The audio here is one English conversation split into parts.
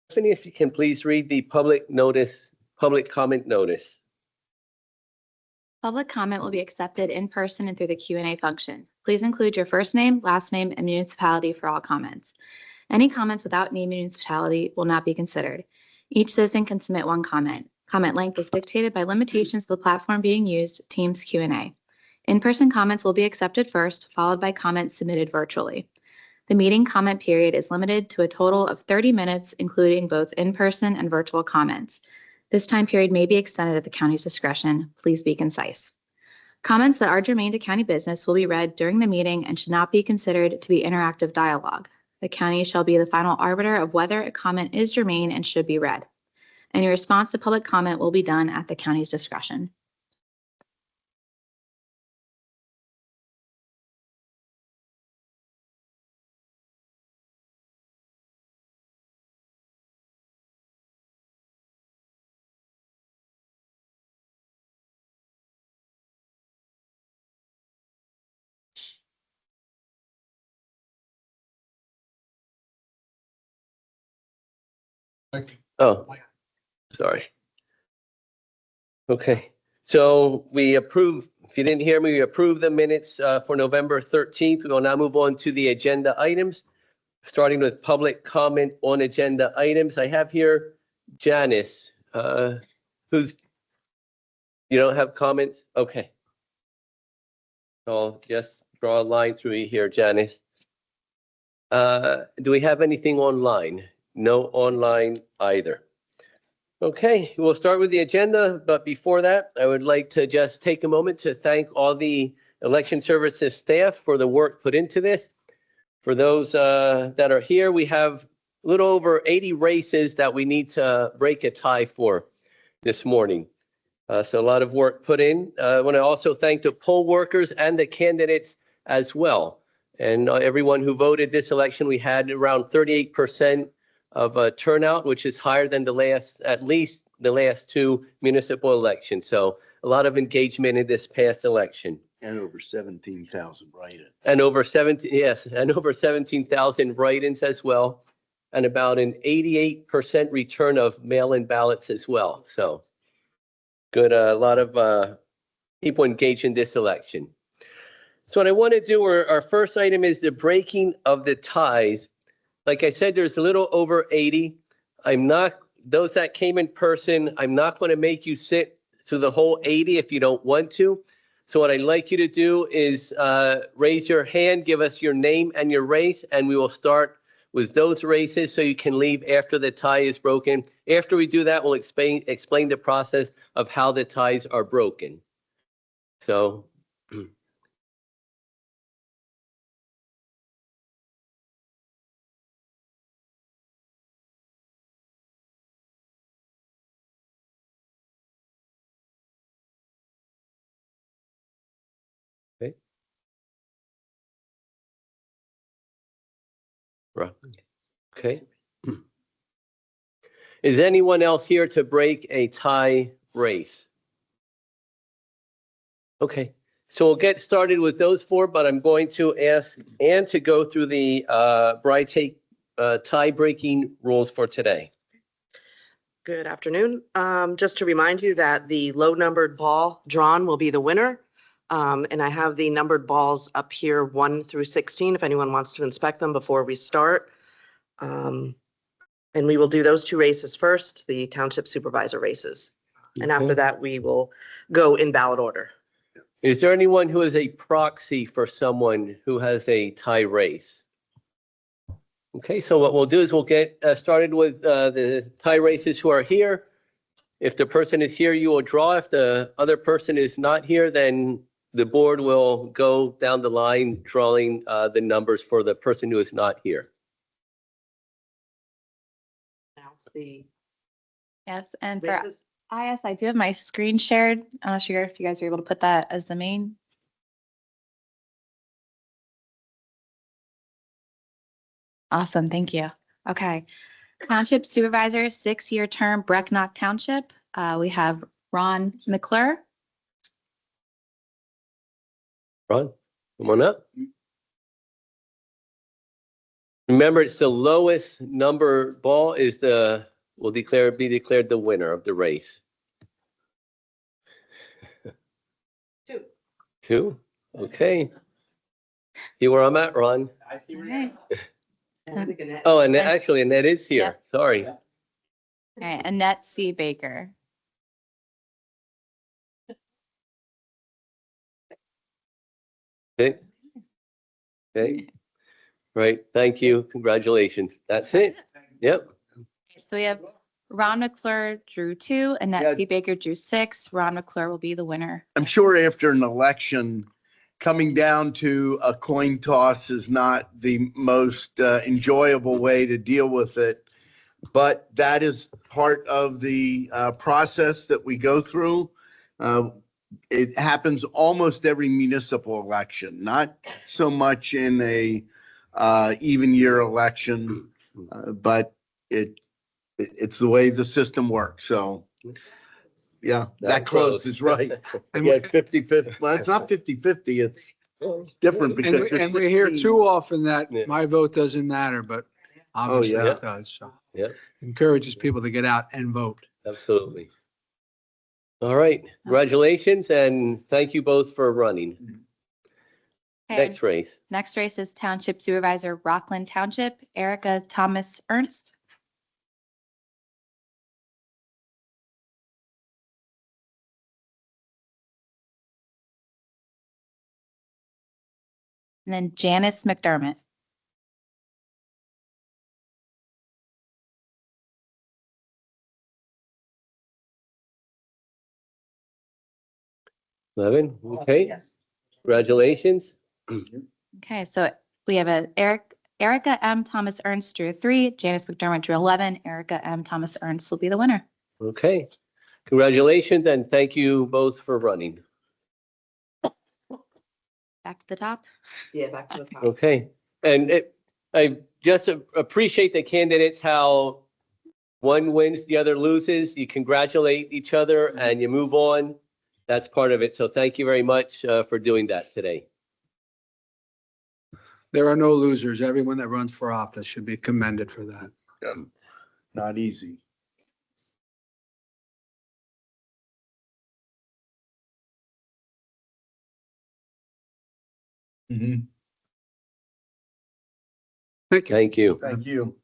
Stephanie, if you can please read the public comment notice. Public comment will be accepted in person and through the Q&A function. Please include your first name, last name, and municipality for all comments. Any comments without name and municipality will not be considered. Each citizen can submit one comment. Comment length is dictated by limitations of the platform being used, Teams Q&A. In-person comments will be accepted first, followed by comments submitted virtually. The meeting comment period is limited to a total of 30 minutes, including both in-person and virtual comments. This time period may be extended at the county's discretion. Please be concise. Comments that are germane to county business will be read during the meeting and should not be considered to be interactive dialogue. The county shall be the final arbiter of whether a comment is germane and should be read. Any response to public comment will be done at the county's discretion. Oh, sorry. Okay, so we approve, if you didn't hear me, we approve the minutes for November 13th. We will now move on to the agenda items, starting with public comment on agenda items. I have here Janice, you don't have comments? Okay. I'll just draw a line through you here, Janice. Do we have anything online? No online either. Okay, we'll start with the agenda, but before that, I would like to just take a moment to thank all the election services staff for the work put into this. For those that are here, we have a little over 80 races that we need to break a tie for this morning. So a lot of work put in. I want to also thank the poll workers and the candidates as well. And everyone who voted this election, we had around 38% of turnout, which is higher than at least the last two municipal elections. So a lot of engagement in this past election. And over 17,000 write-ins. And over 17,000 write-ins as well. And about an 88% return of mail-in ballots as well. So good, a lot of people engaged in this election. So what I want to do, our first item is the breaking of the ties. Like I said, there's a little over 80. Those that came in person, I'm not going to make you sit through the whole 80 if you don't want to. So what I'd like you to do is raise your hand, give us your name and your race, and we will start with those races so you can leave after the tie is broken. After we do that, we'll explain the process of how the ties are broken. So. Okay. Right. Okay. Is anyone else here to break a tie race? Okay, so we'll get started with those four, but I'm going to ask Ann to go through the tie breaking rules for today. Good afternoon. Just to remind you that the low numbered ball drawn will be the winner. And I have the numbered balls up here 1 through 16 if anyone wants to inspect them before we start. And we will do those two races first, the township supervisor races. And after that, we will go in ballot order. Is there anyone who is a proxy for someone who has a tie race? Okay, so what we'll do is we'll get started with the tie races who are here. If the person is here, you will draw. If the other person is not here, then the board will go down the line drawing the numbers for the person who is not here. Yes, and for IS, I do have my screen shared. I'm not sure if you guys are able to put that as the main. Awesome, thank you. Okay, Township Supervisor, 6-year term, Brecknock Township. We have Ron McClure. Ron, come on up. Remember, it's the lowest number ball is be declared the winner of the race. Two. Two? Okay. See where I'm at, Ron? I see All right. Oh, and actually, Annette is here. Yep. Sorry. All right, Annette C. Baker. Okay. Okay. Right. Thank you. Congratulations. That's it. Yep. So we have Ron McClure drew 2, Annette Yeah. C. Baker drew 6. Ron McClure will be the winner. I'm sure after an election, coming down to a coin toss is not the most enjoyable way to deal with it. But that is part of the process that we go through. It happens almost every municipal election, not so much in a even year election, but it's the way the system works. So, yeah, that close is right. Yeah, 50-50. Well, it's not 50-50. It's different because And there's we hear 16. too often that Yeah. my vote doesn't matter, but obviously yeah. it does. So Yeah, encourages people to get out and vote. absolutely. All right. Congratulations and thank you both for running. Okay, Next race. next race is Township Supervisor, Rockland Township, Erica Thomas Ernst. And then Janice McDermott. Levin, okay. Congratulations. Okay, so we have Erica M. Thomas Ernst drew 3, Janice McDermott drew 11. Erica M. Thomas Ernst will be the winner. Okay. Congratulations and thank you both for running. Back to the top. Yeah, back to the top. Okay. And I just appreciate the candidates, how one wins, the other loses. You congratulate each other and you move on. That's part of it. So thank you very much for doing that today. There are no losers. Everyone that runs for office should be commended for that. Not easy. Mhm. Thank you. Thank you. Thank you.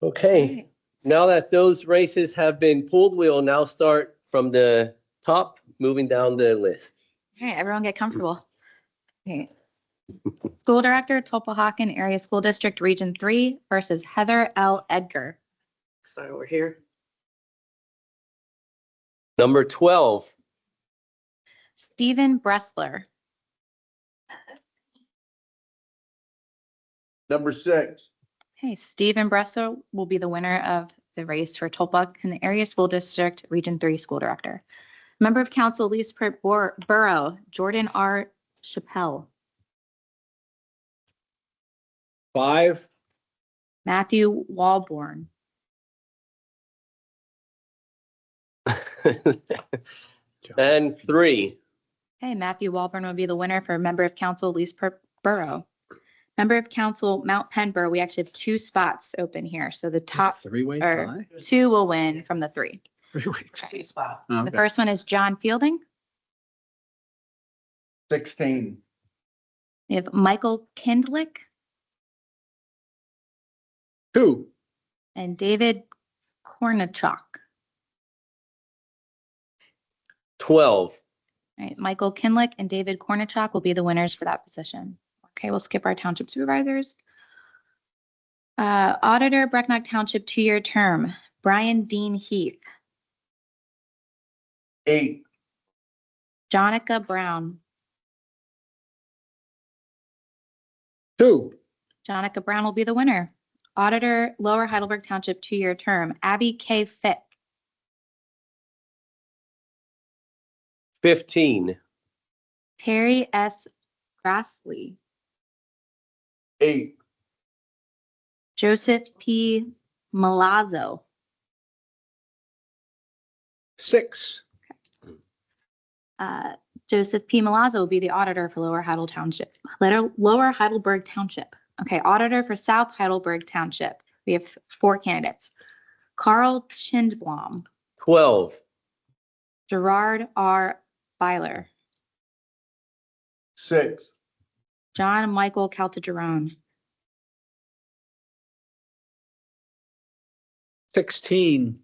Okay. Now that those races have been pulled, we'll now start from the top, moving down the list. All right, everyone get comfortable. Okay. School Director, Topahawken Area School District, Region 3 versus Heather L. Edgar. So we're here. Number 12, Stephen Bressler. Number 6. Okay, Stephen Bressler will be the winner of the race for Topahawken Area School District, Region 3 School Director. Member of Council, Leesport Borough, Jordan R. Chappelle. 5, Matthew Walborn. and 3. Okay, Matthew Walborn will be the winner for Member of Council, Leesport Borough. Member of Council, Mount Penborough, we actually have 2 spots open here. So the top three-way or tie. 2 will win from the 3. Three-way tie. Two spots. The Okay. first one is John Fielding. 16. We have Michael Kindlick 2, and David Kornichuk. 12. All right, Michael Kindlick and David Kornichuk will be the winners for that position. Okay, we'll skip our township supervisors. Auditor, Brecknock Township, 2-year term, Brian Dean Heath, 8. Jonica Brown. 2, Jonica Brown will be the winner. Auditor, Lower Heidelberg Township, 2-year term, Abby K. Fick, 15. Terry S. Grassley, 8. Joseph P. Malazzo, 6, Joseph P. Malazzo will be the auditor for Lower Heidelberg Township. Okay, auditor for South Heidelberg Township. We have 4 candidates. Carl Chindblom, 12, Gerard R. Byler, 6, John Michael Caltagirone, 16,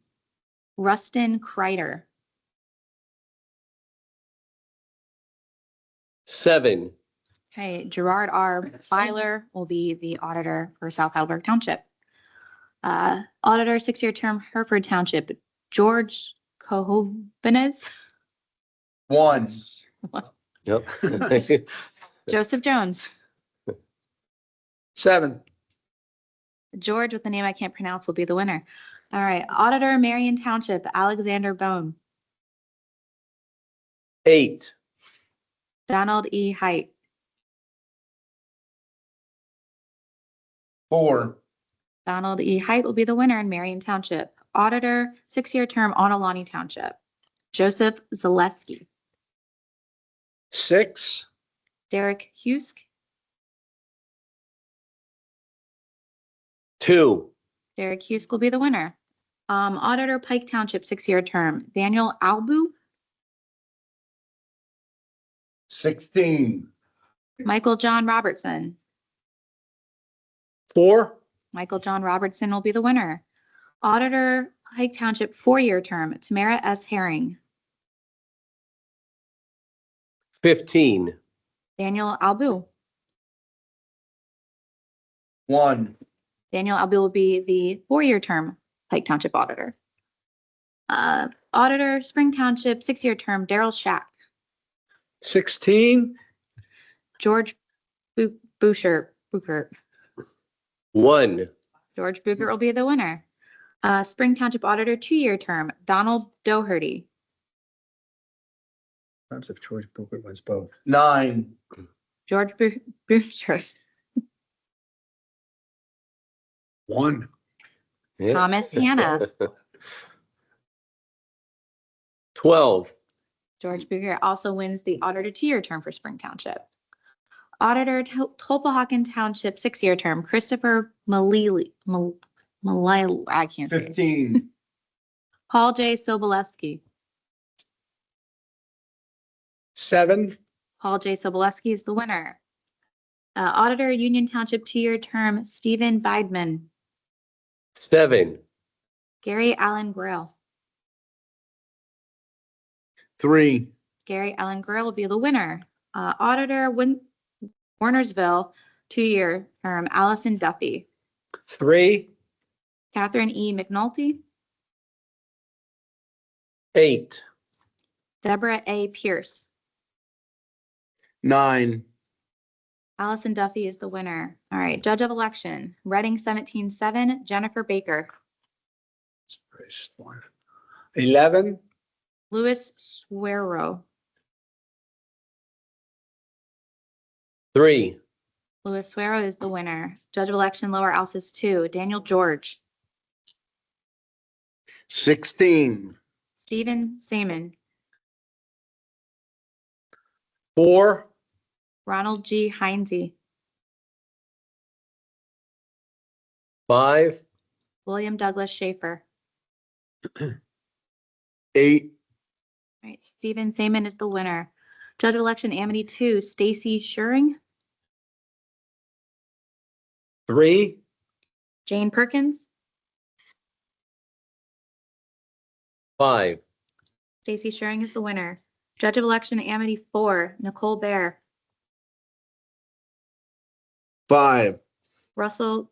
Rustin Kreider, 7, okay, Gerard R. Byler will be the auditor for South Heidelberg Township. Auditor, 6-year term, Hereford Township, George Cohovenez, 1, yep. Joseph Jones, 7, George with the name I can't pronounce will be the winner. All right, auditor, Marion Township, Alexander Bone, 8, Donald E. Height, 4, Donald E. Height will be the winner in Marion Township. Auditor, 6-year term, Onalani Township, Joseph Zaleski, 6, Derek Husk, 2, Derek Husk will be the winner. Auditor, Pike Township, 6-year term, Daniel Albu, 16, Michael John Robertson. 4, Michael John Robertson will be the winner. Auditor, Pike Township, 4-year term, Tamara S. Herring, 15, Daniel Albu. 1, Daniel Albu will be the 4-year term Pike Township auditor. Auditor, Spring Township, 6-year term, Daryl Shack, 16, George Bouchert. 1, George Booker will be the winner. Spring Township Auditor, 2-year term, Donald Doherty, Perhaps if George Booker wins both. 9, George Bouchert, 1, yeah. Thomas Hanna, 12, George Booker also wins the auditor 2-year term for Spring Township. Auditor, Tolpahawken Township, 6-year term, Christopher Malili, I can't say it. 15, Paul J. Sobolewski. 7, Paul J. Sobolewski is the winner. Auditor, Union Township, 2-year term, Stephen Beidman, 7, Gary Allen Grail. 3, Gary Allen Grail will be the winner. Auditor, Warnersville, 2-year term, Allison Duffy, 3, Catherine E. McNulty, 8, Deborah A. Pierce. 9, Allison Duffy is the winner. All right, Judge of Election, Reading 17-7, Jennifer Baker, 11, Louis Suero, 3, Louis Suero is the winner. Judge of Election, Lower Alsace 2, Daniel George, 16, Stephen Saman, 4, Ronald G. Heinze, 5, William Douglas Schaefer. 8, All right, Stephen Saman is the winner. Judge of Election, Amity 2, Stacy Schuring, 3, Jane Perkins, 5, Stacy Schuring is the winner. Judge of Election, Amity 4, Nicole Bear, 5, Russell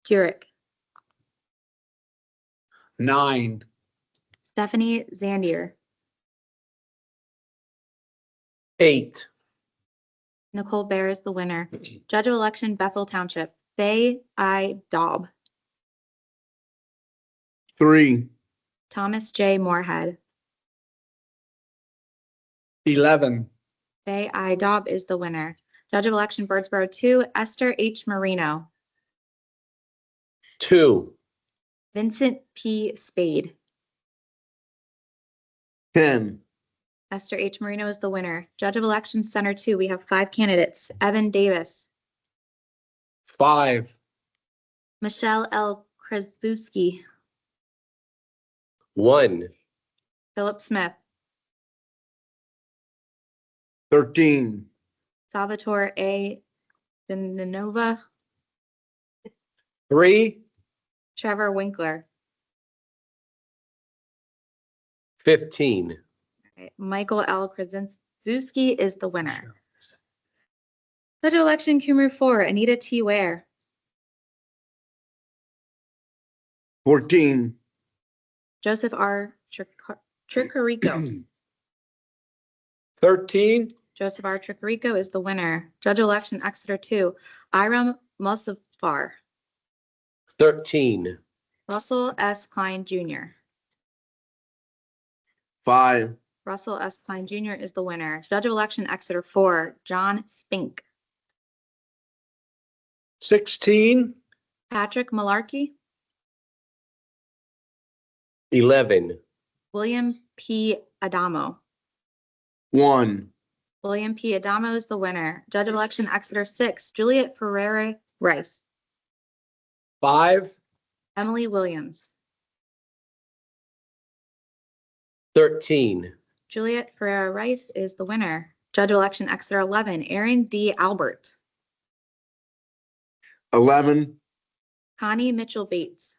Jurek, 9, Stephanie Zandier, 8, Nicole Bear is the winner. Judge of Election, Bethel Township, Faye I. Daub, 3, Thomas J. Moorhead. 11, Faye I. Daub is the winner. Judge of Election, Birdsboro 2, Esther H. Marino, 2, Vincent P. Spade. 10, Esther H. Marino is the winner. Judge of Elections Center 2, we have 5 candidates. Evan Davis, 5, Michelle L. Kraszewski, 1, Philip Smith, 13, Salvatore A. Denova, 3, Trevor Winkler, 15. right, Michael L. Kraszewski is the winner. Judge of election, Kumru 4, Anita T. Ware, 14, Joseph R. Tricarico. 13, Joseph R. Tricarico is the winner. Judge of election, Exeter 2, Iram Mosafar, 13, Russell S. Klein Jr. 5, Russell S. Klein Jr. is the winner. Judge of election, Exeter 4, John Spink, 16, Patrick Malarkey, 11, William P. Adamo. 1, William P. Adamo is the winner. Judge of election, Exeter 6, Juliet Ferreira Rice, 5, Emily Williams, 13, Juliet Ferreira Rice is the winner. Judge of election, Exeter 11, Aaron D. Albert, 11, Connie Mitchell Bates.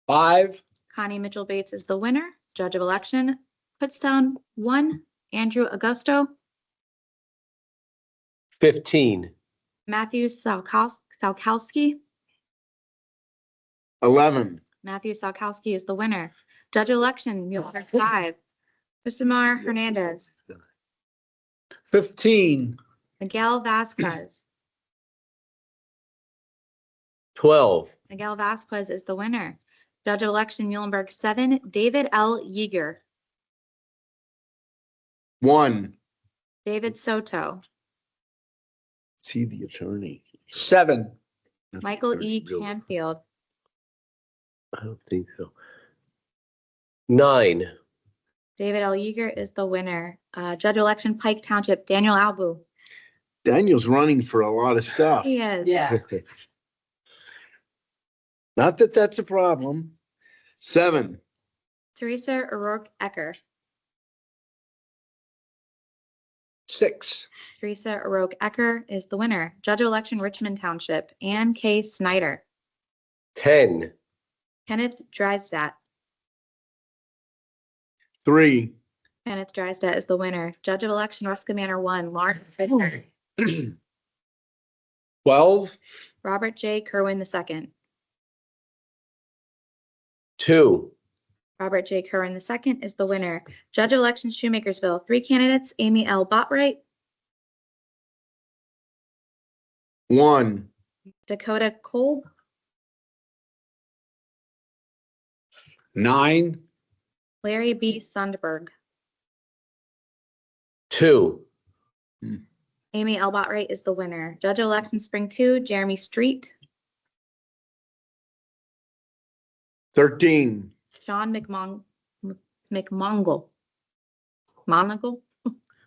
5, Connie Mitchell Bates is the winner. Judge of election, Kutztown 1, Andrew Augusto, 15, Matthew Salkowski. 11, Matthew Salkowski is the winner. Judge of election, Mueller 5, Christomar Hernandez, 15, Miguel Vasquez. 12, Miguel Vasquez is the winner. Judge of election, Muhlenberg 7, David L. Yeager, 1. David Soto, See the attorney. 7, Michael E. Canfield, I don't think so. 9, David L. Yeager is the winner. Judge of election, Pike Township, Daniel Albu. Daniel's running for a lot of stuff. He is. Yeah. Not that that's a problem. 7, Teresa O'Rourke Ecker, 6, Teresa O'Rourke Ecker is the winner. Judge of election, Richmond Township, Ann K. Snyder, 10, Kenneth Drysdale. 3, Kenneth Drysdale is the winner. Judge of election, Ruska Manor 1, Lawrence Fisher, 12, Robert J. Kerwin II. 2, Robert J. Kerwin II is the winner. Judge of election, Shoemakersville, 3 candidates, Amy L. Botwright, 1, Dakota Kolb, 9, Larry B. Sundberg. 2, Amy L. Botwright is the winner. Judge of election, Spring 2, Jeremy Street, 13, Sean McMongle. Monagle?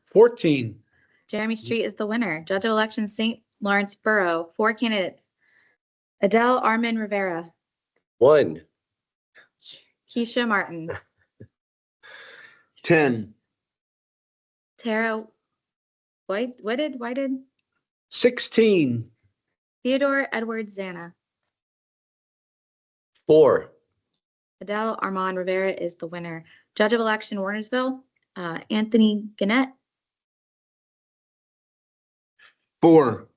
14, Jeremy Street is the winner. Judge of election, St. Lawrence Borough, 4 candidates. Adele Armin Rivera, 1, Keisha Martin, 10, Tara Whited, 16, Theodore Edward Zana. 4, Adele Armand Rivera is the winner. Judge of election, Warnersville, Anthony Gannett, 4,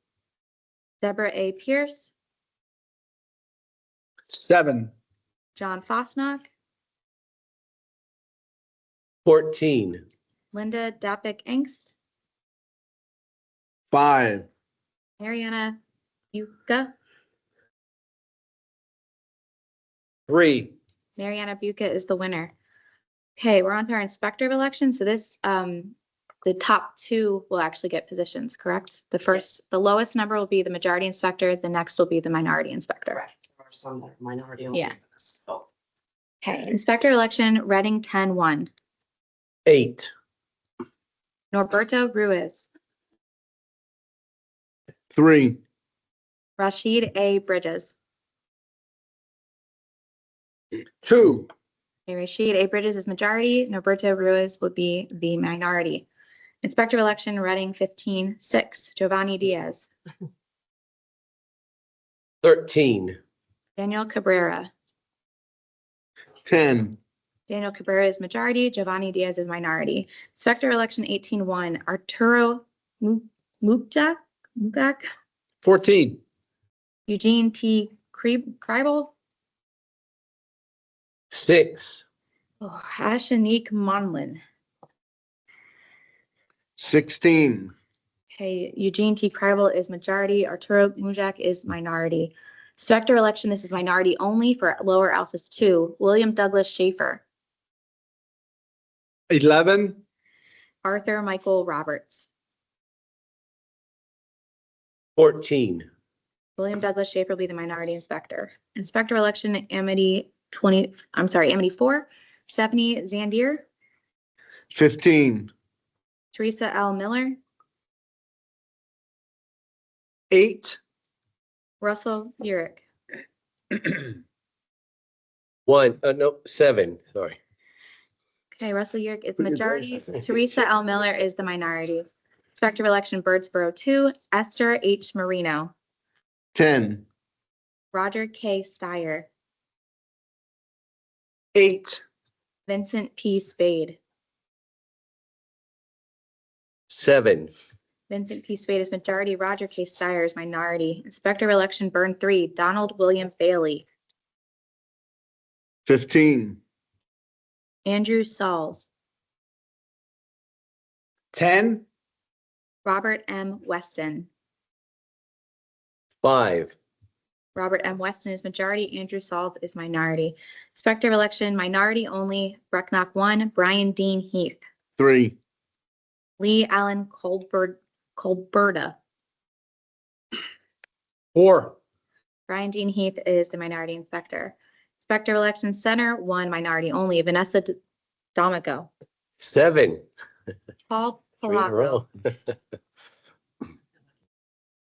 Deborah A. Pierce, 7, John Fosnock, 14, Linda Dapik Engst, 5, Mariana Buca. 3, Mariana Buca is the winner. Okay, we're on to our inspector of election. So this, the top 2 will actually get positions, correct? The lowest number will be the majority inspector. The next will be the minority inspector. Correct. There are some that are minority only. Yeah. Okay, inspector of election, Reading 10-1, 8, Norberto Ruiz, 3, Rashid A. Bridges. 2, Okay, Rashid A. Bridges is majority. Norberto Ruiz would be the minority. Inspector of Election, Reading 15, 6. Giovanni Diaz. 13, Daniel Cabrera. 10, Daniel Cabrera is majority. Giovanni Diaz is minority. Inspector of Election 18-1. Arturo Mugak. 14, Eugene T. Kreibel. 6, Oh, Ashanique Monlin. 16, Okay, Eugene T. Kreibel is majority. Arturo Mujak is minority. Inspector election, this is minority only for lower Alsace 2. William Douglas Schaefer. 11, Arthur Michael Roberts. 14, William Douglas Schaefer will be the minority inspector. Inspector election, Amity 4. Stephanie Zandier. 15, Teresa L. Miller. 8, Russell Urick. 1, no, 7, sorry. Okay, Russell Urick is Put your majority. dice on. Teresa L. Miller is the minority. Inspector of election, Birdsboro 2. Esther H. Marino. 10, Roger K. Steyer. 8, Vincent P. Spade. 7, Vincent P. Spade is majority. Roger K. Steyer is minority. Inspector of election, Burn 3. Donald William Bailey. 15, Andrew Sauls. 10, Robert M. Weston. 5, Robert M. Weston is majority. Andrew Sauls is minority. Inspector of election, minority only. Brecknock 1. Brian Dean Heath. 3, Lee Allen Colberta. 4, Brian Dean Heath is the minority inspector. Inspector of election center 1. Minority only. Vanessa D'Amico. 7, Paul 3 in a Palazzo. row.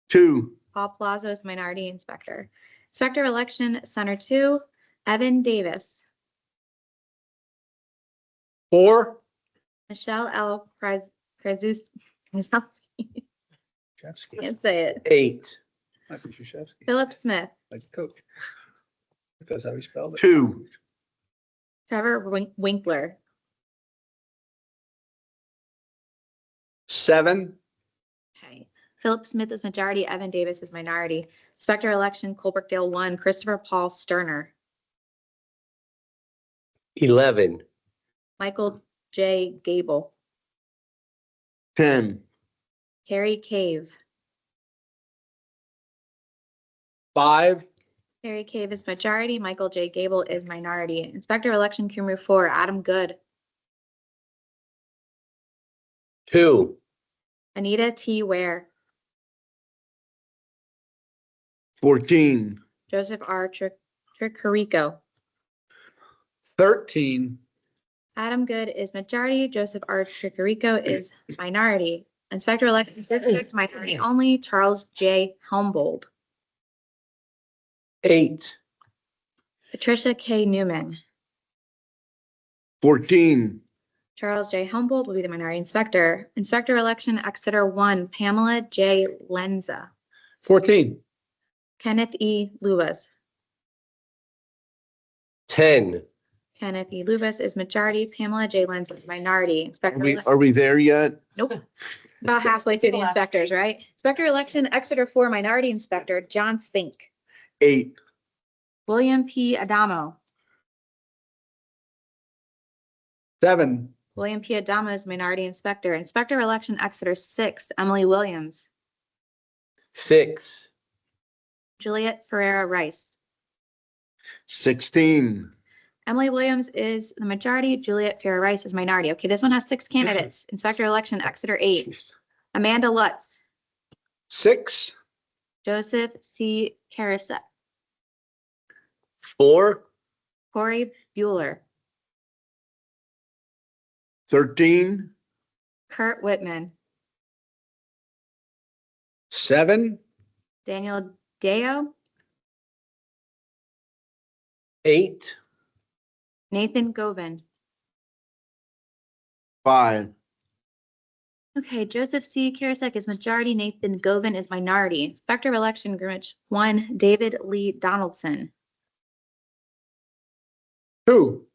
2, Paul Palazzo is minority inspector. Inspector of election center 2. Evan Davis. 4, Michelle L. Kraszewski. Krzyzewski. Can't say it. 8, Might be Krzyzewski, Philip Smith. like the coach. That's how he spelled it. 2, Trevor Winkler. 7, Okay. Philip Smith is majority. Evan Davis is minority. Inspector of election Colbrookdale 1. Christopher Paul Sterner. 11, Michael J. Gable. 10, Carrie Cave. 5, Carrie Cave is majority. Michael J. Gable is minority. Inspector of election Kumru 4. Adam Good. 2, Anita T. Ware. 14, Joseph R. Tricarico. 13, Adam Good is majority. Joseph R. Tricarico is minority. Inspector of election district minority only. Charles J. Helmbold. 8, Patricia K. Newman. 14, Charles J. Humboldt will be the minority inspector. Inspector election Exeter 1. Pamela J. Lenza. 14, Kenneth E. Lubas. 10, Kenneth E. Lubas is majority. Pamela J. Lenza is minority. Inspector. are we there yet? Nope. About halfway through the inspectors, right? Inspector election Exeter 4. Minority inspector John Spink. 8, William P. Adamo. 7, William P. Adamo is minority inspector. Inspector election Exeter 6. Emily Williams. 6, Juliet Ferreira Rice. 16, Emily Williams is the majority. Juliet Ferreira Rice is minority. Okay, this one has 6 candidates. Inspector election Exeter 8. Amanda Lutz. 6, Joseph C. Carissa. 4, Corey Bueller. 13, Kurt Whitman. 7, Daniel Deo, 8, Nathan Govin. 5, Okay, Joseph C. Karasek is majority, Nathan Govin is minority. Inspector of Election, Greenwich 1, David Lee Donaldson. 2,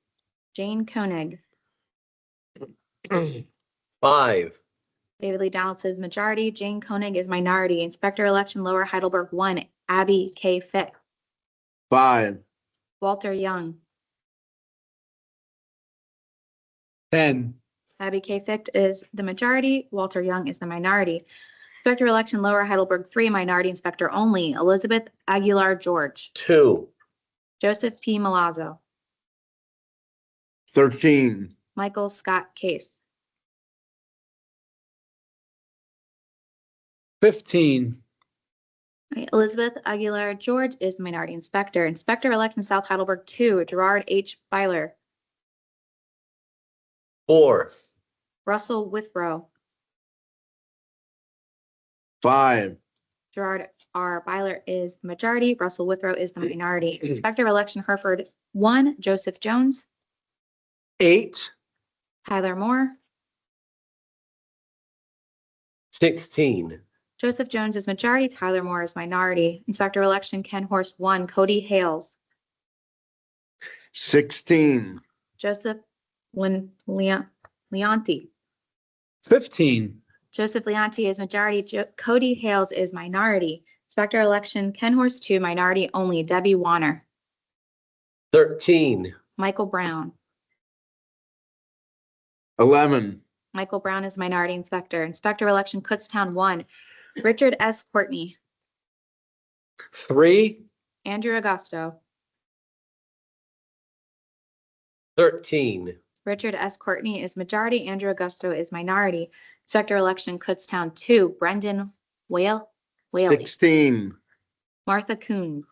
Jane Koenig. 5, David Lee Donaldson is majority, Jane Koenig is minority. Inspector of Election, Lower Heidelberg 1, Abby K. Fick. 5, Walter Young. 10, Abby K. Ficht is the majority. Walter Young is the minority. Inspector of Election, Lower Heidelberg 3, minority inspector only. Elizabeth Aguilar George. 2, Joseph P. Malazzo. 13, Michael Scott Case. 15, Right, Elizabeth Aguilar George is the minority inspector. Inspector of Election, South Heidelberg 2, Gerard H. Byler. 4, Russell Withrow. 5, Gerard R. Byler is the majority. Russell Withrow is the minority. Inspector of Election, Hereford 1, Joseph Jones. 8, Tyler Moore. 16, Joseph Jones is majority. Tyler Moore is minority. Inspector of Election, Ken Horst 1, Cody Hales. 16, Joseph Leonti. 15, Joseph Leonti is majority. Cody Hales is minority. Inspector of Election, Ken Horst 2, minority only. Debbie Warner. 13, Michael Brown. 11, Michael Brown is minority inspector. Inspector of Election, Kutztown 1, Richard S. Courtney. 3, Andrew Augusto. 13, Richard S. Courtney is majority. Andrew Augusto is minority. Inspector of Election, Kutztown 2, Brendan Whaley. 16, Martha Coons.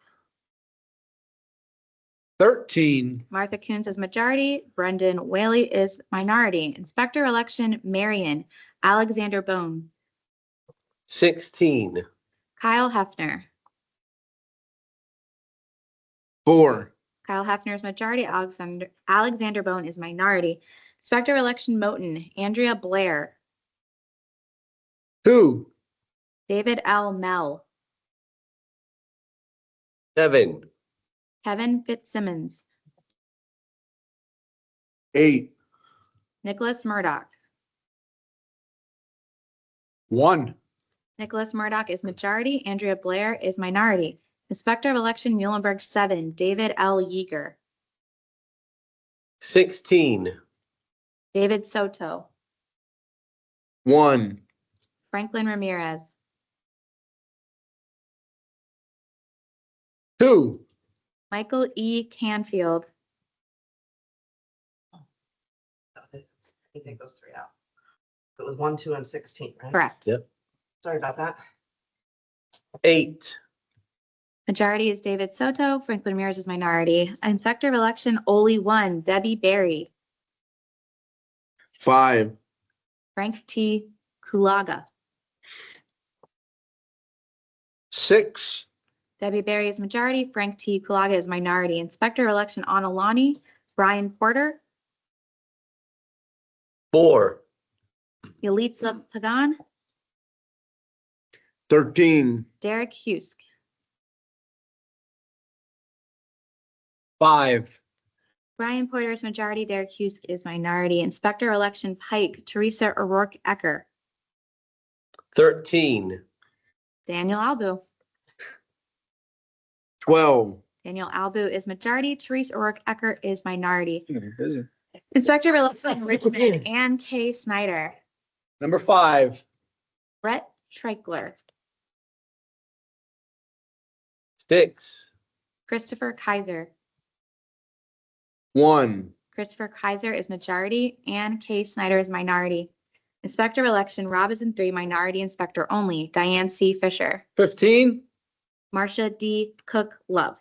13, Martha Coons is majority. Brendan Whaley is minority. Inspector of Election, Marion Alexander Bone. 16, Kyle Hefner. 4, Kyle Hefner is majority. Alexander Bone is minority. Inspector of Election, Moten Andrea Blair. 2, David L. Mell. 7, Kevin Fitzsimmons. 8, Nicholas Murdoch. 1, Nicholas Murdoch is majority. Andrea Blair is minority. Inspector of Election, Muhlenberg 7, David L. Yeager. 16, David Soto. 1, Franklin Ramirez. 2, Michael E. Canfield. You take those 3 out. It was 1, 2, and 16, right? Correct. Yep. Sorry about that. 8, Majority is David Soto. Franklin Ramirez is minority. Inspector of Election, Ole 1, Debbie Berry. 5, Frank T. Kulaga. 6, Debbie Berry is majority. Frank T. Kulaga is minority. Inspector of Election, Analani, Brian Porter. 4, Yalitza Pagan. 13, Derek Husk. 5, Brian Porter is majority. Derek Husk is minority. Inspector of Election, Pike, Teresa O'Rourke Ecker. 13, Daniel Albu. 12, Daniel Albu is majority. Teresa O'Rourke Ecker is minority. You're busy. Inspector of Election, Richmond, Ann K. Snyder. Number 5, Brett Treichler. 6, Christopher Kaiser. 1, Christopher Kaiser is majority. Ann K. Snyder is minority. Inspector of Election, Robinson 3, minority inspector only. Diane C. Fisher. 15, Marcia D. Cook Love.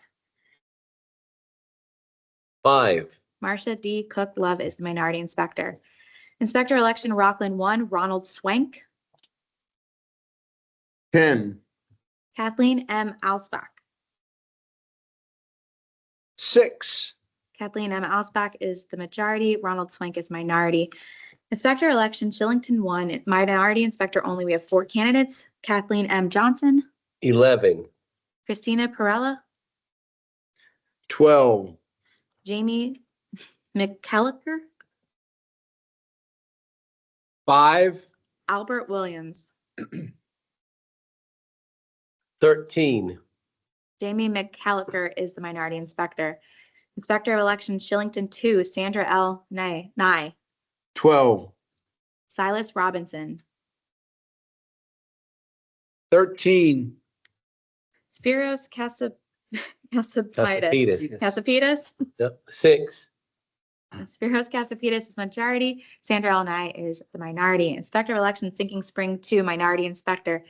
5, Marcia D. Cook Love is the minority inspector. Inspector of Election, Rockland 1, Ronald Swank. 10, Kathleen M. Alsbach. 6. Kathleen M. Alsbach is the majority. Ronald Swank is minority. Inspector election, Shillington 1, minority inspector only. We have 4 candidates. Kathleen M. Johnson, 11, Christina Perella, 12, Jamie McCallicker, 5. Albert Williams. 13, Jamie McCallicker is the minority inspector. Inspector of elections, Shillington 2, Sandra L. Nye, 12, Silas Robinson, 13. Spiros Casapitas. Casapitas. Yep. 6, Spiros Casapitas is majority. Sandra L. Nye is the minority. Inspector of elections, Sinking Spring 2, minority inspector,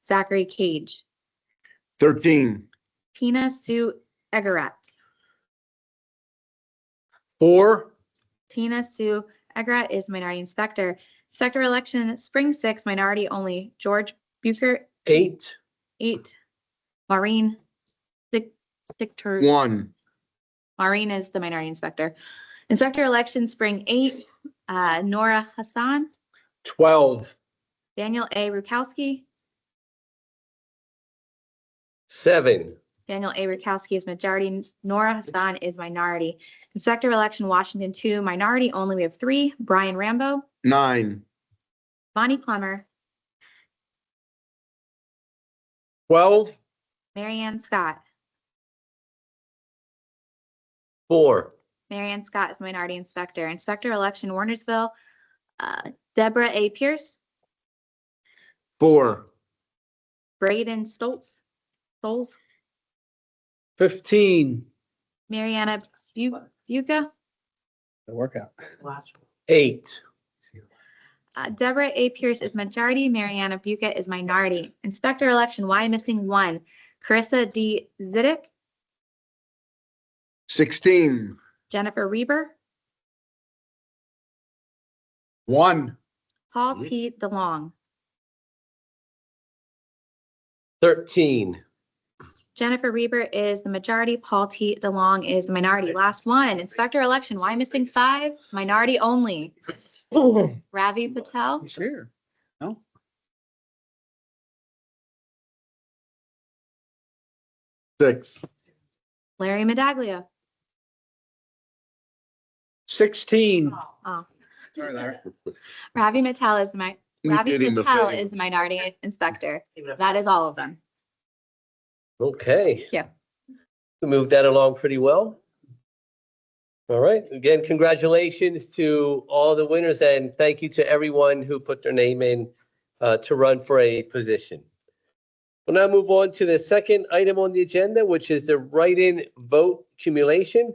Zachary Cage. 13, Tina Sue Egarat. 4. Tina Sue Egarat is minority inspector. Inspector of election, Spring 6, minority only, George Bucher, 8, 8. Maureen Stictor. 1, Maureen is the minority inspector. Inspector of election, Spring 8, Nora Hassan, 12. Daniel A. Rukowski. 7, Daniel A. Rukowski is majority. Nora Hassan is minority. Inspector of election, Washington 2, minority only. We have 3. Brian Rambo, 9, Bonnie Plummer, 12. Marianne Scott. 4, Marianne Scott is minority inspector. Inspector of election, Warnersville, Deborah A. Pierce, 4, Braden Stoltz, 15. Mariana Buca, The workout. 8, Deborah A. Pierce is majority. Mariana Buca is minority. Inspector of election, Y missing 1, Carissa D. Zidek, 16, Jennifer Reber, 1. Paul T. DeLong. 13, Jennifer Reber is the majority. Paul T. DeLong is the minority. Last one, Inspector of election, Y missing 5, minority only. Ravi Patel, He's here. No? 6, Larry Medaglia. 16. Oh, Sorry, Larry. Ravi Patel is You Ravi did him a Patel favor. is the minority inspector. That is all of them. okay. Yeah. We moved that along pretty well. All right, again, congratulations to all the winners and thank you to everyone who put their name in to run for a position. We'll now move on to the second item on the agenda, which is the write-in vote accumulation.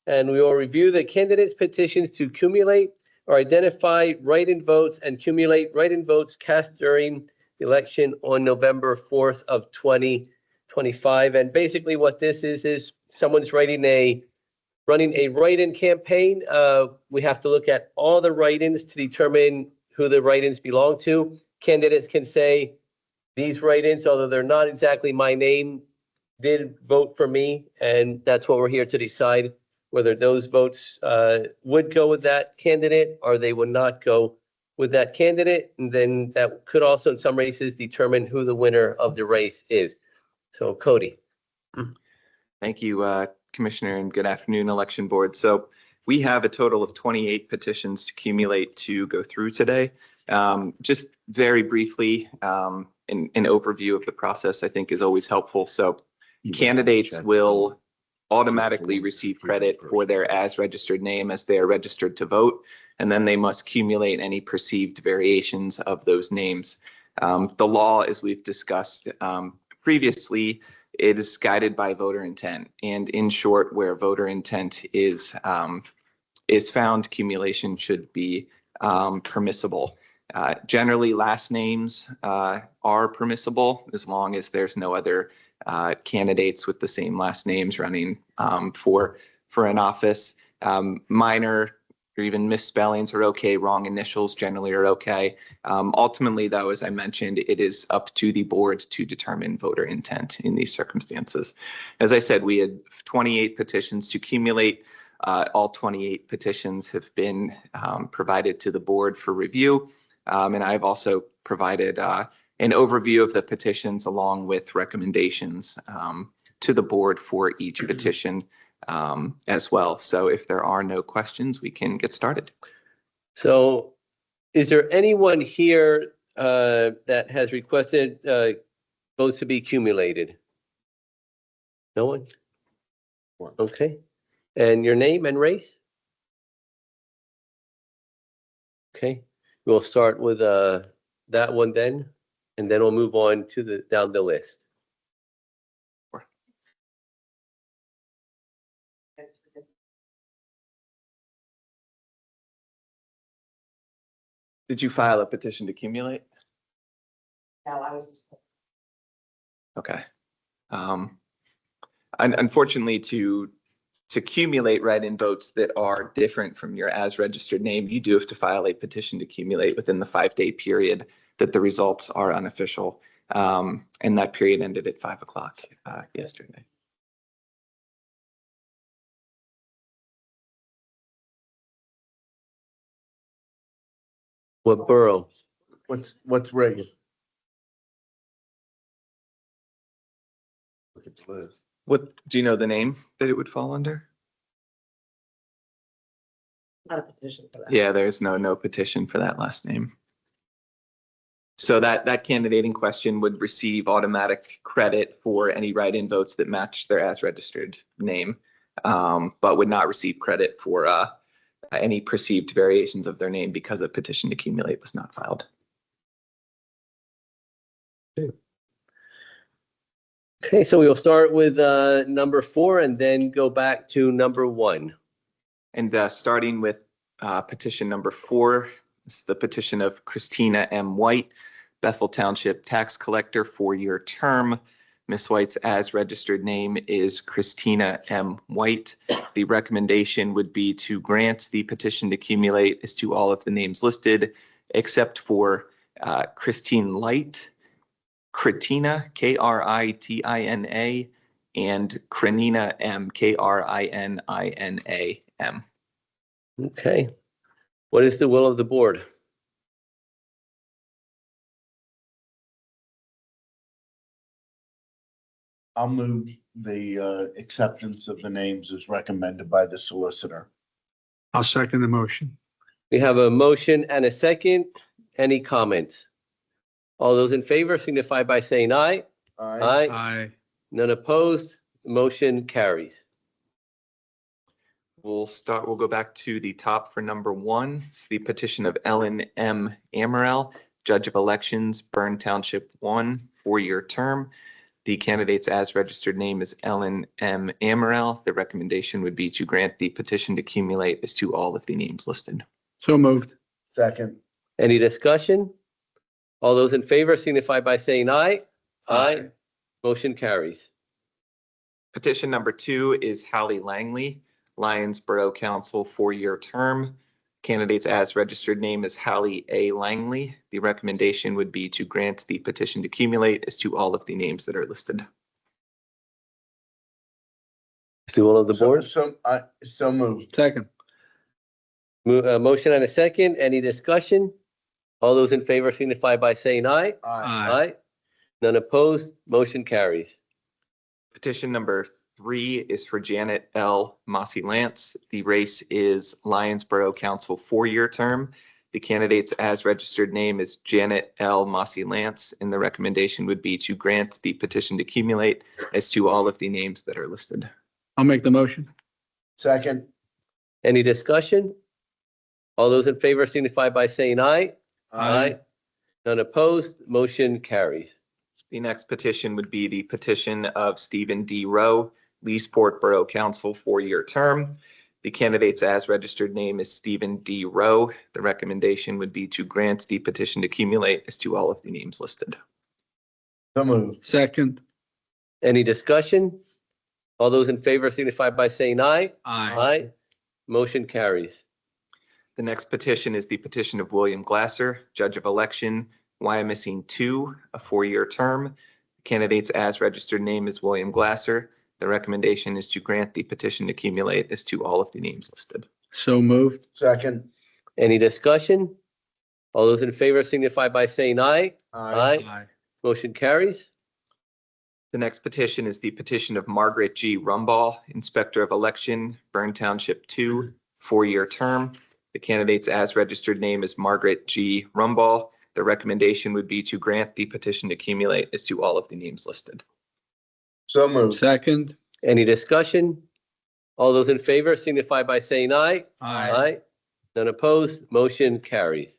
And we will review the candidates' petitions to accumulate or identify write-in votes and accumulate write-in votes cast during the election on November 4th of 2025. And basically what this is someone's running a write-in campaign. We have to look at all the write-ins to determine who the write-ins belong to. Candidates can say, these write-ins, although they're not exactly my name, did vote for me. And that's what we're here to decide, whether those votes would go with that candidate or they would not go with that candidate. And then that could also, in some races, determine who the winner of the race is. So Cody. Thank you, Commissioner, and good afternoon, Election Board. So we have a total of 28 petitions to accumulate to go through today. Just very briefly, an overview of the process, I think, is always helpful. So candidates will automatically receive credit for their as registered name as they are registered to vote, and then they must accumulate any perceived variations of those names. The law, as we've discussed previously, it is guided by voter intent, and in short, where voter intent is found, accumulation should be permissible. Generally, last names are permissible as long as there's no other candidates with the same last names running for an office. Minor or even misspellings are okay. Wrong initials generally are okay. Ultimately, though, as I mentioned, it is up to the board to determine voter intent in these circumstances. As I said, we had 28 petitions to accumulate. All 28 petitions have been provided to the board for review. And I've also provided an overview of the petitions along with recommendations to the board for each petition as well. So if there are no questions, we can get started. So is there anyone here that has requested votes to be accumulated? No one? Okay. And your name and race? Okay. We'll start with that one then, and then we'll move on to down the list. Did you file a petition to accumulate? No, I was. Okay. Unfortunately, to accumulate write-in votes that are different from your as registered name, you do have to file a petition to accumulate within the 5-day period that the results are unofficial. And that period ended at 5 o'clock yesterday. What borough? What's Reagan? Look at the list. What, do you know the name that it would fall under? Not a petition for that. Yeah, there's no petition for that last name. So that candidate in question would receive automatic credit for any write-in votes that match their as registered name, but would not receive credit for any perceived variations of their name because a petition to accumulate was not filed. Okay, so we'll start with number 4 and then go back to number 1. And starting with petition number 4, this is the petition of Christina M. White, Bethel Township Tax Collector, 4-year term. Ms. White's as registered name is Christina M. White. The recommendation would be to grant the petition to accumulate as to all of the names listed, except for Christine Light, Kritina, Kritina, and Kranina M, Krininam. Okay. What is the will of the board? I'll move the acceptance of the names as recommended by the solicitor. I'll second the motion. We have a motion and a second. Any comments? All those in favor signify by saying aye. Aye. Aye. None opposed. Motion carries. We'll go back to the top for number 1. It's the petition of Ellen M. Amaral, Judge of Elections, Bern Township 1, 4-year term. The candidate's as registered name is Ellen M. Amaral. The recommendation would be to grant the petition to accumulate as to all of the names listed. So moved. Second. Any discussion? All those in favor signify by saying aye. Aye. Motion carries. Petition number 2 is Hallie Langley, Lyons Borough Council, 4-year term. Candidate's as registered name is Hallie A. Langley. The recommendation would be to grant the petition to accumulate as to all of the names that are listed. Is the will of the board? So moved. Second. Motion and a second. Any discussion? All those in favor signify by saying aye. Aye. None opposed. Motion carries. Petition number 3 is for Janet L. Mossy Lance. The race is Lyons Borough Council, 4-year term. The candidate's as registered name is Janet L. Mossy Lance, and the recommendation would be to grant the petition to accumulate as to all of the names that are listed. I'll make the motion. Second. Any discussion? All those in favor signify by saying aye. None opposed. Motion carries. The next petition would be the petition of Stephen D. Rowe, Leesport Borough Council, 4-year term. The candidate's as registered name is Stephen D. Rowe. The recommendation would be to grant the petition to accumulate as to all of the names listed. So moved. Second. Any discussion? All those in favor signify by saying aye. Aye. Motion carries. The next petition is the petition of William Glasser, Judge of Election, Wyomissing 2, a 4-year term. The candidate's as registered name is William Glasser. The recommendation is to grant the petition to accumulate as to all of the names listed. So moved. Second. Any discussion? All those in favor signify by saying aye. Aye. Motion carries. The next petition is the petition of Margaret G. Rumball, Inspector of Election, Bern Township 2, 4-year term. The candidate's as registered name is Margaret G. Rumball. The recommendation would be to grant the petition to accumulate as to all of the names listed. So moved. Second. Any discussion? All those in favor signify by saying aye. Aye. None opposed, motion carries.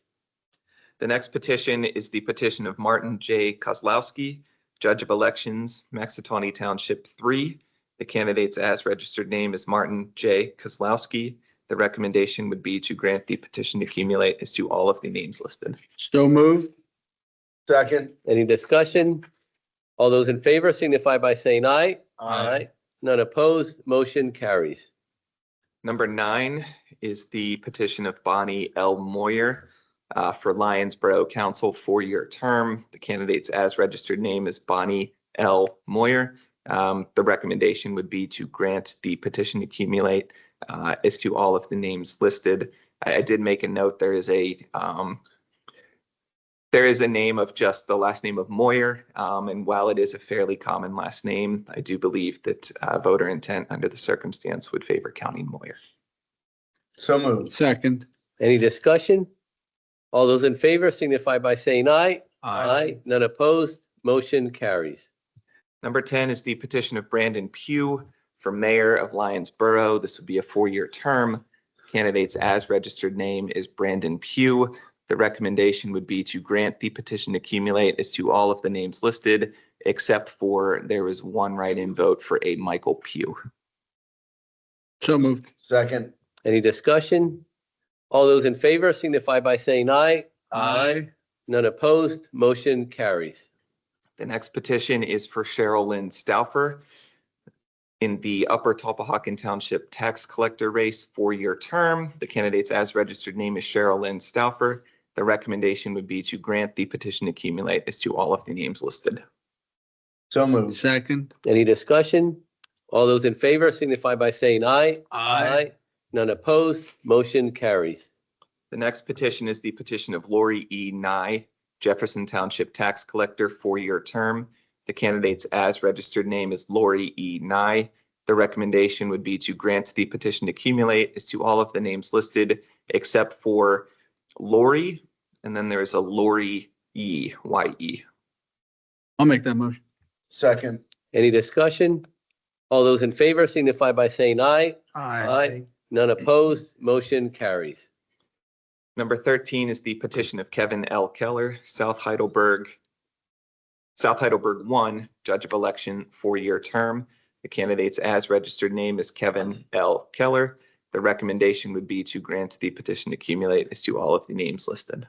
The next petition is the petition of Martin J. Kozlowski, Judge of Elections, Maxitawny Township 3. The candidate's as registered name is Martin J. Kozlowski. The recommendation would be to grant the petition to accumulate as to all of the names listed. So moved. Second. Any discussion? All those in favor signify by saying aye. None opposed, motion carries. Number 9 is the petition of Bonnie L. Moyer for Lyonsboro Council 4-year term. The candidate's as registered name is Bonnie L. Moyer. The recommendation would be to grant the petition to accumulate as to all of the names listed. I did make a note. There is a name of just the last name of Moyer, and while it is a fairly common last name, I do believe that voter intent under the circumstance would favor counting Moyer. So moved. Second. Any discussion? All those in favor signify by saying aye. None opposed, motion carries. Number 10 is the petition of Brandon Pugh for mayor of Lyonsboro. This would be a 4-year term. Candidate's as registered name is Brandon Pugh. The recommendation would be to grant the petition to accumulate as to all of the names listed, except for there was one write-in vote for a Michael Pugh. So moved. Second. Any discussion? All those in favor signify by saying aye. None opposed, motion carries. The next petition is for Cheryl Lynn Stauffer in the Upper Tulpehocken Township Tax Collector Race 4-year term. The candidate's as registered name is Cheryl Lynn Stauffer. The recommendation would be to grant the petition to accumulate as to all of the names listed. So moved. Second. Any discussion? All those in favor signify by saying aye. None opposed, motion carries. The next petition is the petition of Lori E. Nye, Jefferson Township Tax Collector 4-year term. The candidate's as registered name is Lori E. Nye. The recommendation would be to grant the petition to accumulate as to all of the names listed, except for Lori, and then there's a Lori E, Y-E. I'll make that motion. Second. Any discussion? All those in favor signify by saying aye. None opposed, motion carries. Number 13 is the petition of Kevin L. Keller, South Heidelberg 1, Judge of Election, 4-year term. The candidate's as registered name is Kevin L. Keller. The recommendation would be to grant the petition to accumulate as to all of the names listed.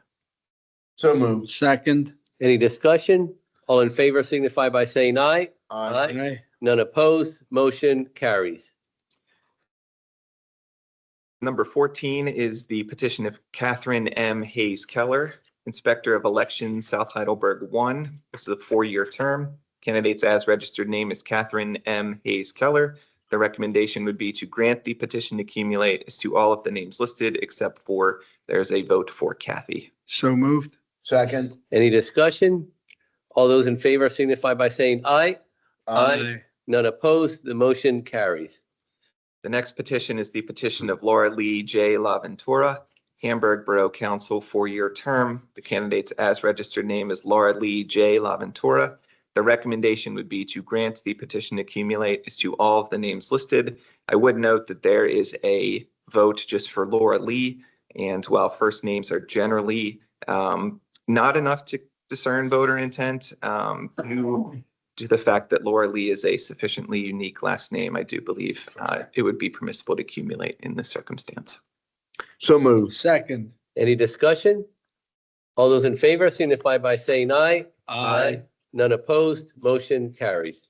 So moved. Second. Any discussion? All in favor signify by saying aye. None opposed, motion carries. Number 14 is the petition of Catherine M. Hayes Keller, Inspector of Election, South Heidelberg 1. This is a 4-year term. Candidate's as registered name is Catherine M. Hayes Keller. The recommendation would be to grant the petition to accumulate as to all of the names listed, except for there's a vote for Kathy. So moved. Second. Any discussion? All those in favor signify by saying aye. None opposed, the motion carries. The next petition is the petition of Laura Lee J. LaVentura, Hamburg Borough Council, 4-year term. The candidate's as registered name is Laura Lee J. LaVentura. The recommendation would be to grant the petition to accumulate as to all of the names listed. I would note that there is a vote just for Laura Lee, and while first names are generally not enough to discern voter intent, due to the fact that Laura Lee is a sufficiently unique last name, I do believe it would be permissible to accumulate in this circumstance. So moved. Second. Any discussion? All those in favor signify by saying aye. None opposed, motion carries.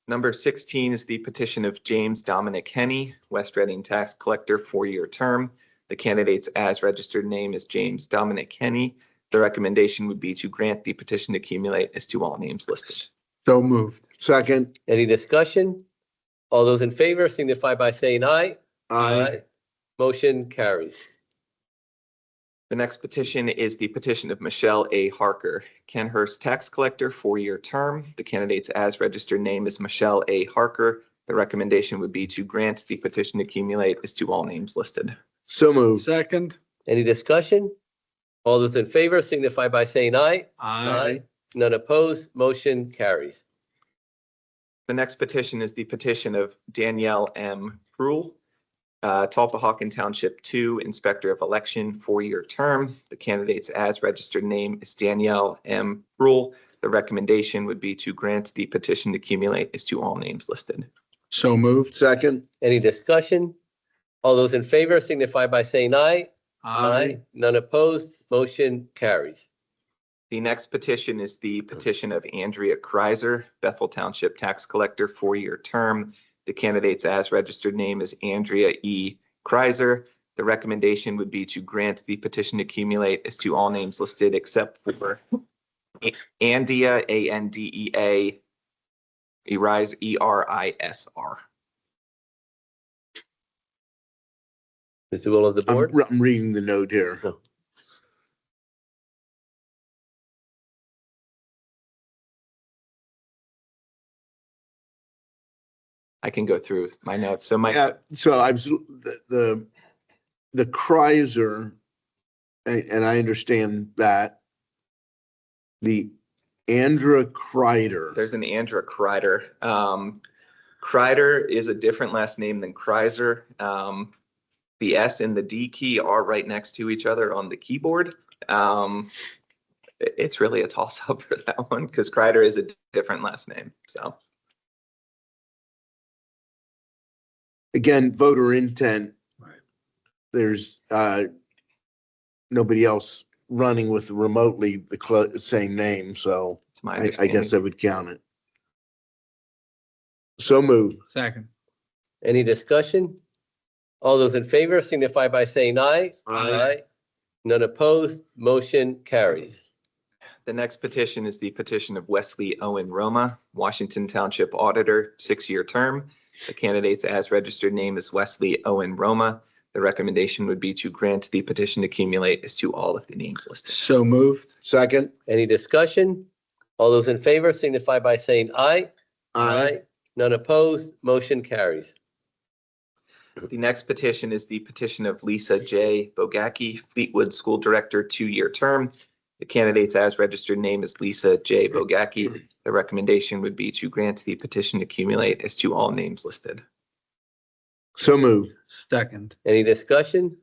Number 16 is the petition of James Dominic Henney, West Reading Tax Collector, 4-year term. The candidate's as registered name is James Dominic Henny. The recommendation would be to grant the petition to accumulate as to all names listed. So moved. Second. Any discussion? All those in favor signify by saying aye. Aye. Motion carries. The next petition is the petition of Michelle A. Harker, Kenhurst tax collector, 4-year term. The candidate's as registered name is Michelle A. Harker. The recommendation would be to grant the petition to accumulate as to all names listed. So moved. Second. Any discussion? All those in favor signify by saying aye. None opposed, motion carries. The next petition is the petition of Danielle M. Brule, Talpahawken Township 2 Inspector of Election, 4-year term. The candidate's as registered name is Danielle M. Brule. The recommendation would be to grant the petition to accumulate as to all names listed. So moved. Second. Any discussion? All those in favor signify by saying aye. None opposed, motion carries. The next petition is the petition of Andrea Kreiser, Bethel Township tax collector, 4-year term. The candidate's as registered name is Andrea E. Kreiser. The recommendation would be to grant the petition to accumulate as to all names listed except for Andea, Andea, Erisr, Erisr. Is the will of the board? I'm reading the note here. No. I can go through my notes. So Yeah, so I was, the Kreiser, and I understand that. The Andrea Kreider. there's an Andrea Kreider. Kreider is a different last name than Kreiser. The S and the D key are right next to each other on the keyboard. It's really a toss up for that one because Kreider is a different last name. So Again, voter intent. Right. There's nobody else running with remotely the same name, so it's my I understanding. guess I would count it. So moved. Second. Any discussion? All those in favor signify by saying aye. None opposed, motion carries. The next petition is the petition of Wesley Owen Roma, Washington Township Auditor, 6-year term. The candidate's as registered name is Wesley Owen Roma. The recommendation would be to grant the petition to accumulate as to all of the names listed. So moved. Second. Any discussion? All those in favor signify by saying aye. None opposed, motion carries. The next petition is the petition of Lisa J. Bogacki, Fleetwood School Director, 2-year term. The candidate's as registered name is Lisa J. Bogacki. The recommendation would be to grant the petition to accumulate as to all names listed. So moved. Second. Any discussion?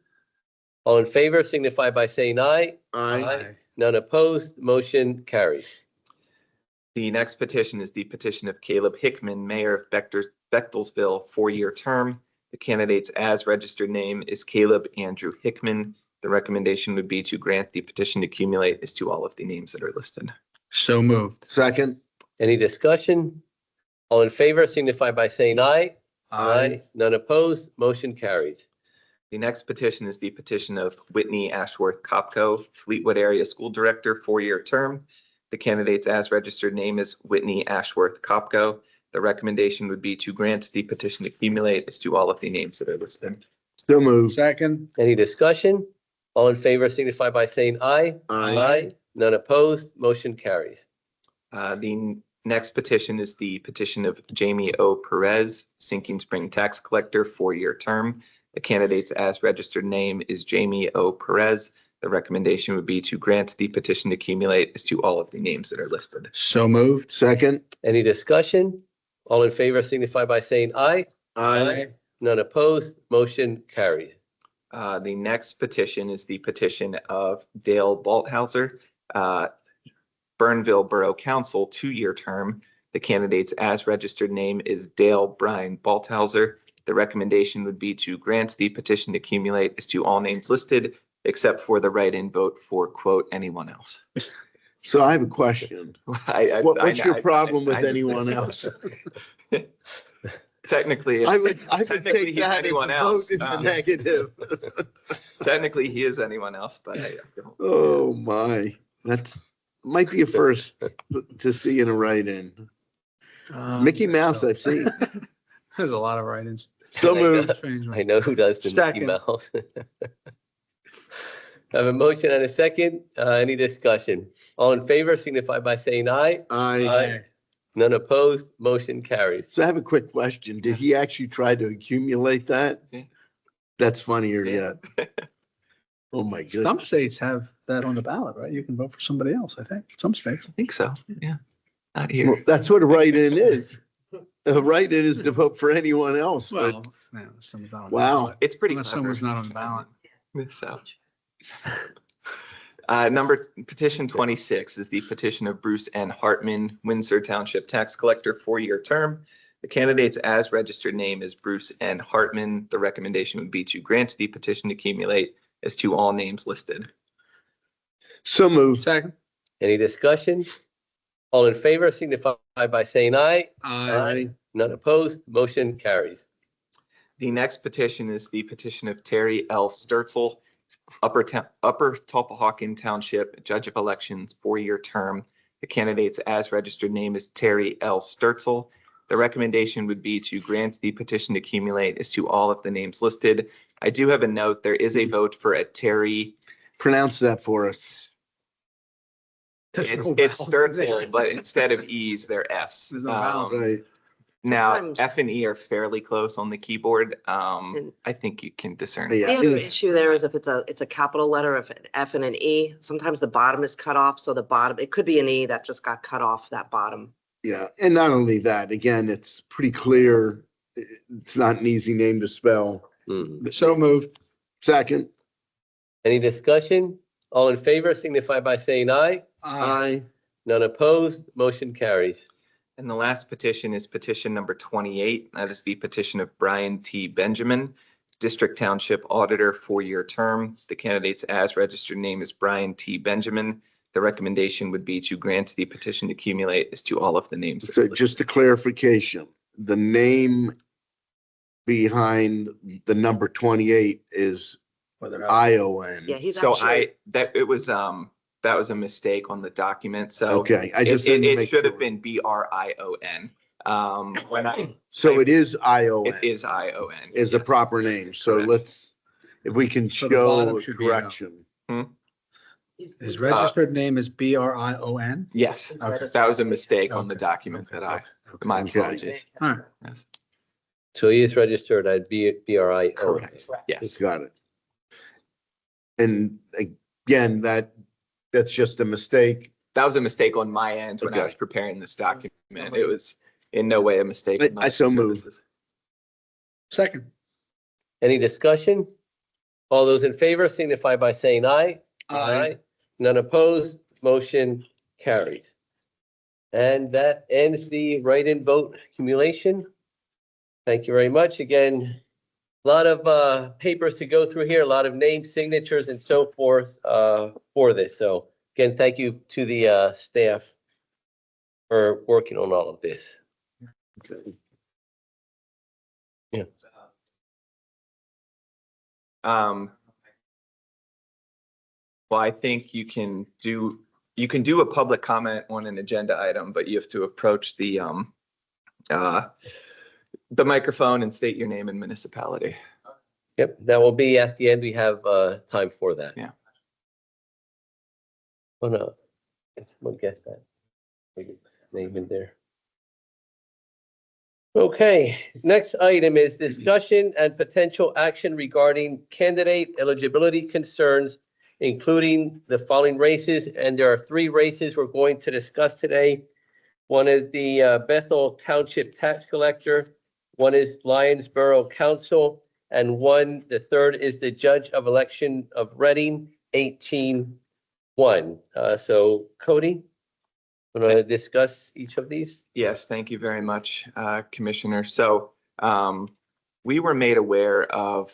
All in favor signify by saying aye. None opposed, motion carries. The next petition is the petition of Caleb Hickman, Mayor of Bechtelsville, 4-year term. The candidate's as registered name is Caleb Andrew Hickman. The recommendation would be to grant the petition to accumulate as to all of the names that are listed. So moved. Second. Any discussion? All in favor signify by saying aye. None opposed, motion carries. The next petition is the petition of Whitney Ashworth Kopko, Fleetwood Area School Director, 4-year term. The candidate's as registered name is Whitney Ashworth Kopko. The recommendation would be to grant the petition to accumulate as to all of the names that are listed. So moved. Second. Any discussion? All in favor signify by saying aye. None opposed, motion carries. The next petition is the petition of Jamie O. Perez, Sinking Spring Tax Collector, 4-year term. The candidate's as registered name is Jamie O. Perez. The recommendation would be to grant the petition to accumulate as to all of the names that are listed. So moved. Second. Any discussion? All in favor signify by saying aye. None opposed, motion carries. The next petition is the petition of Dale Balthauser, Burnville Borough Council, 2-year term. The candidate's as registered name is Dale Brian Balthauser. The recommendation would be to grant the petition to accumulate as to all names listed, except for the write-in vote for, quote, anyone else. So I have a question. What's your problem with anyone else? Technically, I would technically take he's that as anyone a else. vote in the negative. Technically, he is anyone else, but I don't. Oh, my. That's, might be a first to see in a write-in. Mickey Mouse, I've seen. There's a lot of write-ins. So I moved. know- Strange I ones. know who does the Mickey Second. Mouse. I have a motion and a second. Any discussion? All in favor signify by saying aye. I, None opposed, motion carries. so I have a quick question. Did he actually try to accumulate that? Yeah. That's funnier yet. Yeah. Oh, my Some goodness. states have that on the ballot, right? You can vote for somebody else, I think. Some states. I think so. Yeah. Not Well, here. that's what a write-in is. A write-in is to vote for anyone else, but Well, yeah, someone's not on the Wow. ballot. It's pretty Unless clever. someone's not on the ballot. So. Petition 26 is the petition of Bruce N. Hartman, Windsor Township Tax Collector, 4-year term. The candidate's as registered name is Bruce N. Hartman. The recommendation would be to grant the petition to accumulate as to all names listed. so moved. Second. Any discussion? All in favor signify by saying aye. Aye. None opposed, motion carries. The next petition is the petition of Terry L. Sturtzel, Upper Topahawken Township Judge of Elections, 4-year term. The candidate's as registered name is Terry L. Sturtzel. The recommendation would be to grant the petition to accumulate as to all of the names listed. I do have a note. There is a vote for a Terry. Pronounce that for us. It's Sturtzel, but instead of E's, they're F's. There's no vowels. Right. Now, Sometimes- F and E are fairly close on the keyboard. And- I think you can discern. Yeah. The other issue there is if it's a capital letter, if an F and an E, sometimes the bottom is cut off. So the bottom, it could be an E that just got cut off, that bottom. Yeah. And not only that, again, it's pretty clear. It's not an easy name to spell. So moved. Second. Any discussion? All in favor signify by saying aye. Aye. None opposed, motion carries. And the last petition is petition number 28. That is the petition of Brian T. Benjamin, District Township Auditor, 4-year term. The candidate's as registered name is Brian T. Benjamin. The recommendation would be to grant the petition to accumulate as to all of the names. So just a clarification, the name behind the number 28 is ION. Yeah, he's So actually, that was a mistake on the document. So Okay, I it, just it, didn't it make should have sure. been BRION. So it is ION. It is ION. Is a yes. proper name. So Correct. let's, if we can So the show bottom a should be a- correction. His registered name is BRION. Yes, Okay. that was a mistake on the Okay. document Okay. that I, Okay. my Okay. apologies. All right. Yes. So he is registered at BRI. Correct. Yes. Got it. And again, that's just a mistake. That was a mistake on my end when I Okay. was preparing this document. It was in no way a mistake. on I so Election move. Services. Second. Any discussion? All those in favor signify by saying aye. None opposed, motion carries. And that ends the write-in vote accumulation. Thank you very much. Again, a lot of papers to go through here, a lot of names, signatures, and so forth for this. So again, thank you to the staff for working on all of this. Yeah. Well, I think you can do a public comment on an agenda item, but you have to approach the microphone and state your name and municipality. Yep, that will be at the end. We have time for that. Yeah. Oh, no. Can someone get that? Name in there. Okay, next item is discussion and potential action regarding candidate eligibility concerns, including the following races. And there are 3 races we're going to discuss today. One is the Bethel Township Tax Collector. One is Lyonsboro Council. And the third is the Judge of Election of Reading, 18-1. So Cody, want to discuss each of these? Yes, thank you very much, Commissioner. So we were made aware of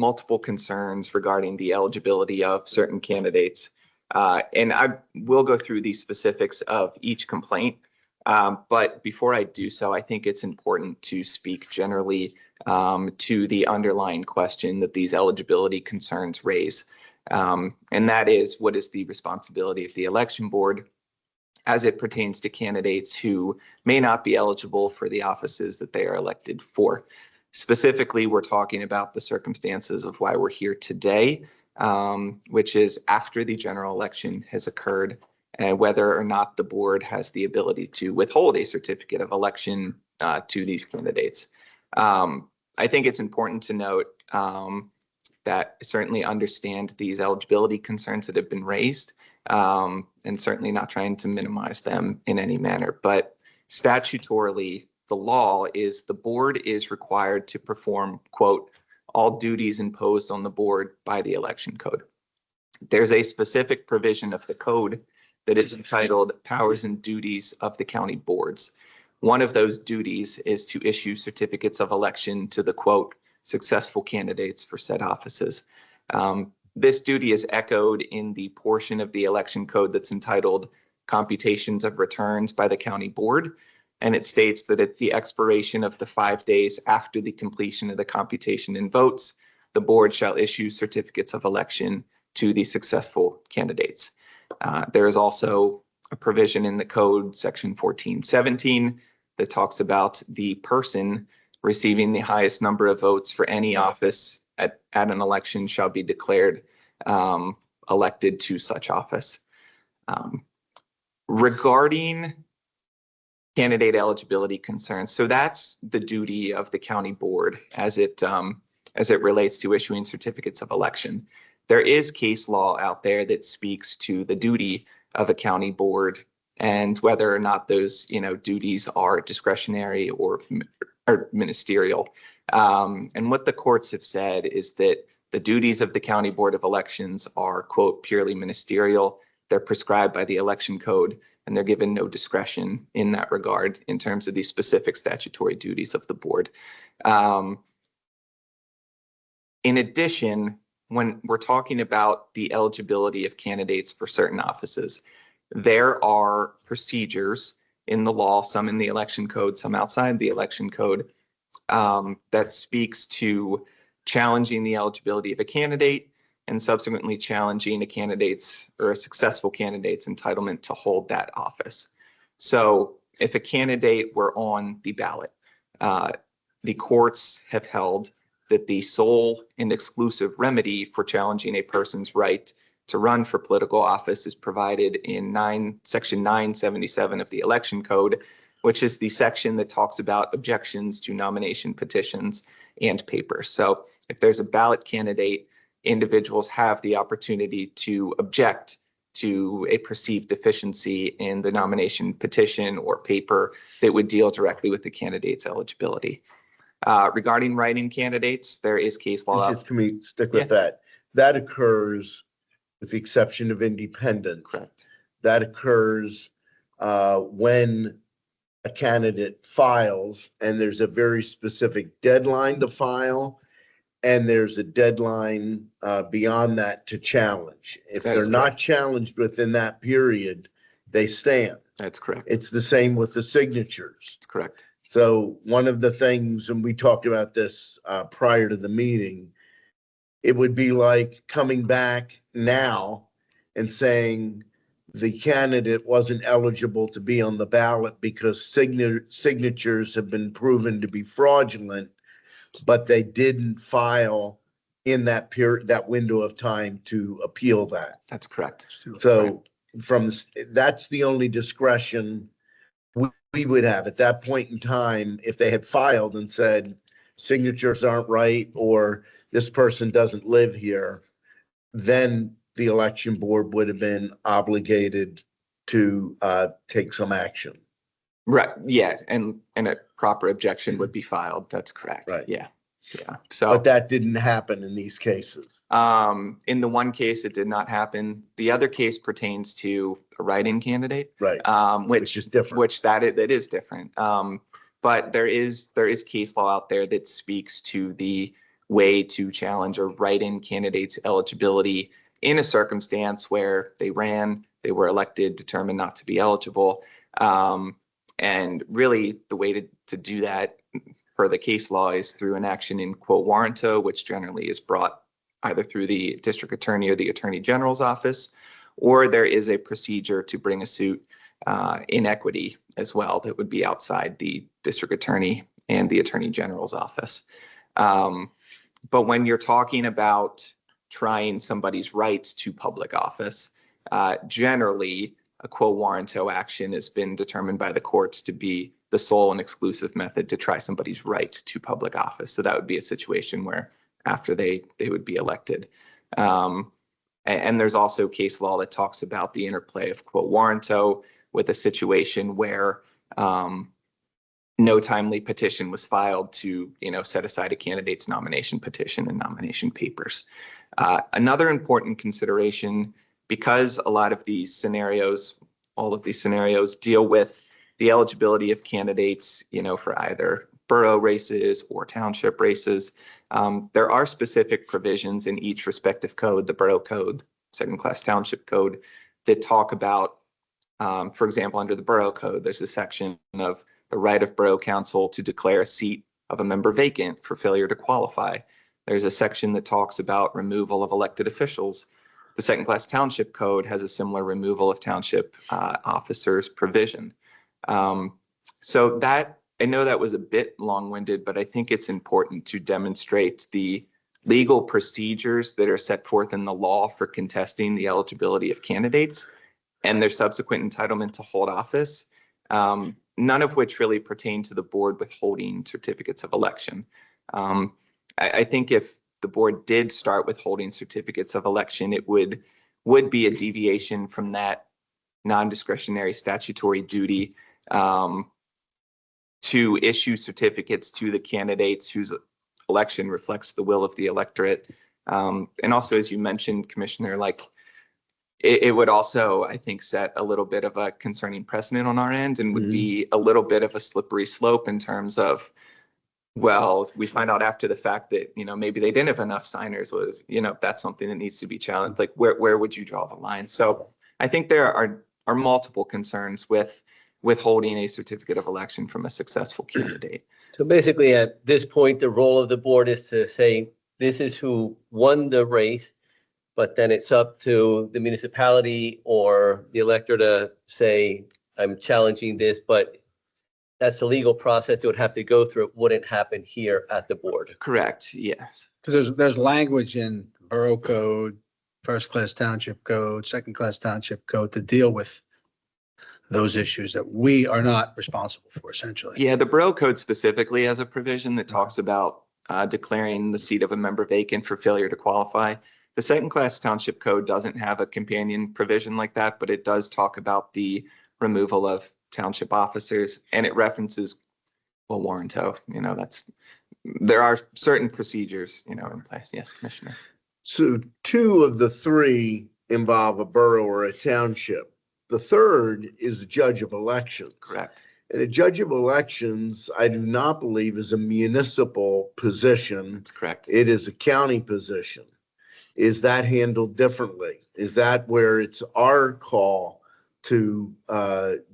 multiple concerns regarding the eligibility of certain candidates. And I will go through the specifics of each complaint. But before I do so, I think it's important to speak generally to the underlying question that these eligibility concerns raise. And that is, what is the responsibility of the election board as it pertains to candidates who may not be eligible for the offices that they are elected for? Specifically, we're talking about the circumstances of why we're here today, which is after the general election has occurred, and whether or not the board has the ability to withhold a certificate of election to these candidates. I think it's important to note that I certainly understand these eligibility concerns that have been raised, and certainly not trying to minimize them in any manner. But statutorily, the law is the board is required to perform, quote, all duties imposed on the board by the election code. There's a specific provision of the code that is entitled Powers and Duties of the County Boards. One of those duties is to issue certificates of election to the, quote, successful candidates for said offices. This duty is echoed in the portion of the election code that's entitled Computations of Returns by the County Board. And it states that at the expiration of the 5 days after the completion of the computation and votes, the board shall issue certificates of election to the successful candidates. There is also a provision in the code, section 1417, that talks about the person receiving the highest number of votes for any office at an election shall be declared elected to such office. Regarding candidate eligibility concerns, so that's the duty of the county board as it relates to issuing certificates of election. There is case law out there that speaks to the duty of a county board and whether or not those duties are discretionary or ministerial. And what the courts have said is that the duties of the County Board of Elections are, quote, purely ministerial. They're prescribed by the election code, and they're given no discretion in that regard in terms of the specific statutory duties of the board. In addition, when we're talking about the eligibility of candidates for certain offices, there are procedures in the law, some in the election code, some outside the election code, that speaks to challenging the eligibility of a candidate and subsequently challenging a candidate's or a successful candidate's entitlement to hold that office. So if a candidate were on the ballot, the courts have held that the sole and exclusive remedy for challenging a person's right to run for political office is provided in section 977 of the election code, which is the section that talks about objections to nomination petitions and papers. So if there's a ballot candidate, individuals have the opportunity to object to a perceived deficiency in the nomination petition or paper that would deal directly with the candidate's eligibility. Regarding write-in candidates, there is case law. Just, can we stick with that? That occurs with the exception of independents. Correct. That occurs when a candidate files and there's a very specific deadline to file, and there's a deadline beyond that to challenge. If That they're is not correct. challenged within that period, they stand. That's correct. It's the same with the signatures. That's correct. So one of the things, and we talked about this prior to the meeting, it would be like coming back now and saying the candidate wasn't eligible to be on the ballot because signatures have been proven to be fraudulent, but they didn't file in that period, that window of time to appeal that. That's correct. So that's the only discretion we would have at that point in time. If they had filed and said signatures aren't right or this person doesn't live here, then the election board would have been obligated to take some action. Right. Yes. And a proper objection would be filed. That's correct. Right. Yeah. Yeah. So, But that didn't happen in these cases. in the one case, it did not happen. The other case pertains to a write-in candidate, Right. which Which is different. Which that is different. But there is case law out there that speaks to the way to challenge a write-in candidate's eligibility in a circumstance where they ran, they were elected, determined not to be eligible. And really the way to do that, per the case law, is through an action in quo warranto, which generally is brought either through the district attorney or the attorney general's office, or there is a procedure to bring a suit in equity as well that would be outside the district attorney and the attorney general's office. But when you're talking about trying somebody's rights to public office, generally a quo warranto action has been determined by the courts to be the sole and exclusive method to try somebody's right to public office. So that would be a situation where after they would be elected. And there's also case law that talks about the interplay of quo warranto with a situation where no timely petition was filed to, set aside a candidate's nomination petition and nomination papers. Another important consideration, because a lot of these scenarios, all of these scenarios deal with the eligibility of candidates, for either borough races or township races, there are specific provisions in each respective code, the borough code, second class township code, that talk about, for example, under the borough code, there's a section of the right of borough council to declare a seat of a member vacant for failure to qualify. There's a section that talks about removal of elected officials. The second class township code has a similar removal of township officers provision. So that, I know that was a bit long-winded, but I think it's important to demonstrate the legal procedures that are set forth in the law for contesting the eligibility of candidates and their subsequent entitlement to hold office, none of which really pertain to the board withholding certificates of election. I think if the board did start withholding certificates of election, it would be a deviation from that non-discretionary statutory duty to issue certificates to the candidates whose election reflects the will of the electorate. And also, as you mentioned, Commissioner, it would also, I think, set a little bit of a concerning precedent on our end and would be a little bit of a slippery slope in terms of, well, we find out after the fact that, maybe they didn't have enough signers, was, that's something that needs to be challenged. Like, where would you draw the line? So I think there are multiple concerns with withholding a certificate of election from a successful candidate. So basically, at this point, the role of the board is to say, this is who won the race, but then it's up to the municipality or the elector to say, I'm challenging this, but that's a legal process that would have to go through. It wouldn't happen here at the board. Correct, yes. Because there's language in borough code, first class township code, second class township code to deal with those issues that we are not responsible for, essentially. Yeah, the borough code specifically has a provision that talks about declaring the seat of a member vacant for failure to qualify. The second class township code doesn't have a companion provision like that, but it does talk about the removal of township officers, and it references, well, warranto, there are certain procedures, in place. Yes, Commissioner. So 2 of the 3 involve a borough or a township. The third is a judge of elections. Correct. And a judge of elections, I do not believe is a municipal position. That's correct. It is a county position. Is that handled differently? Is that where it's our call to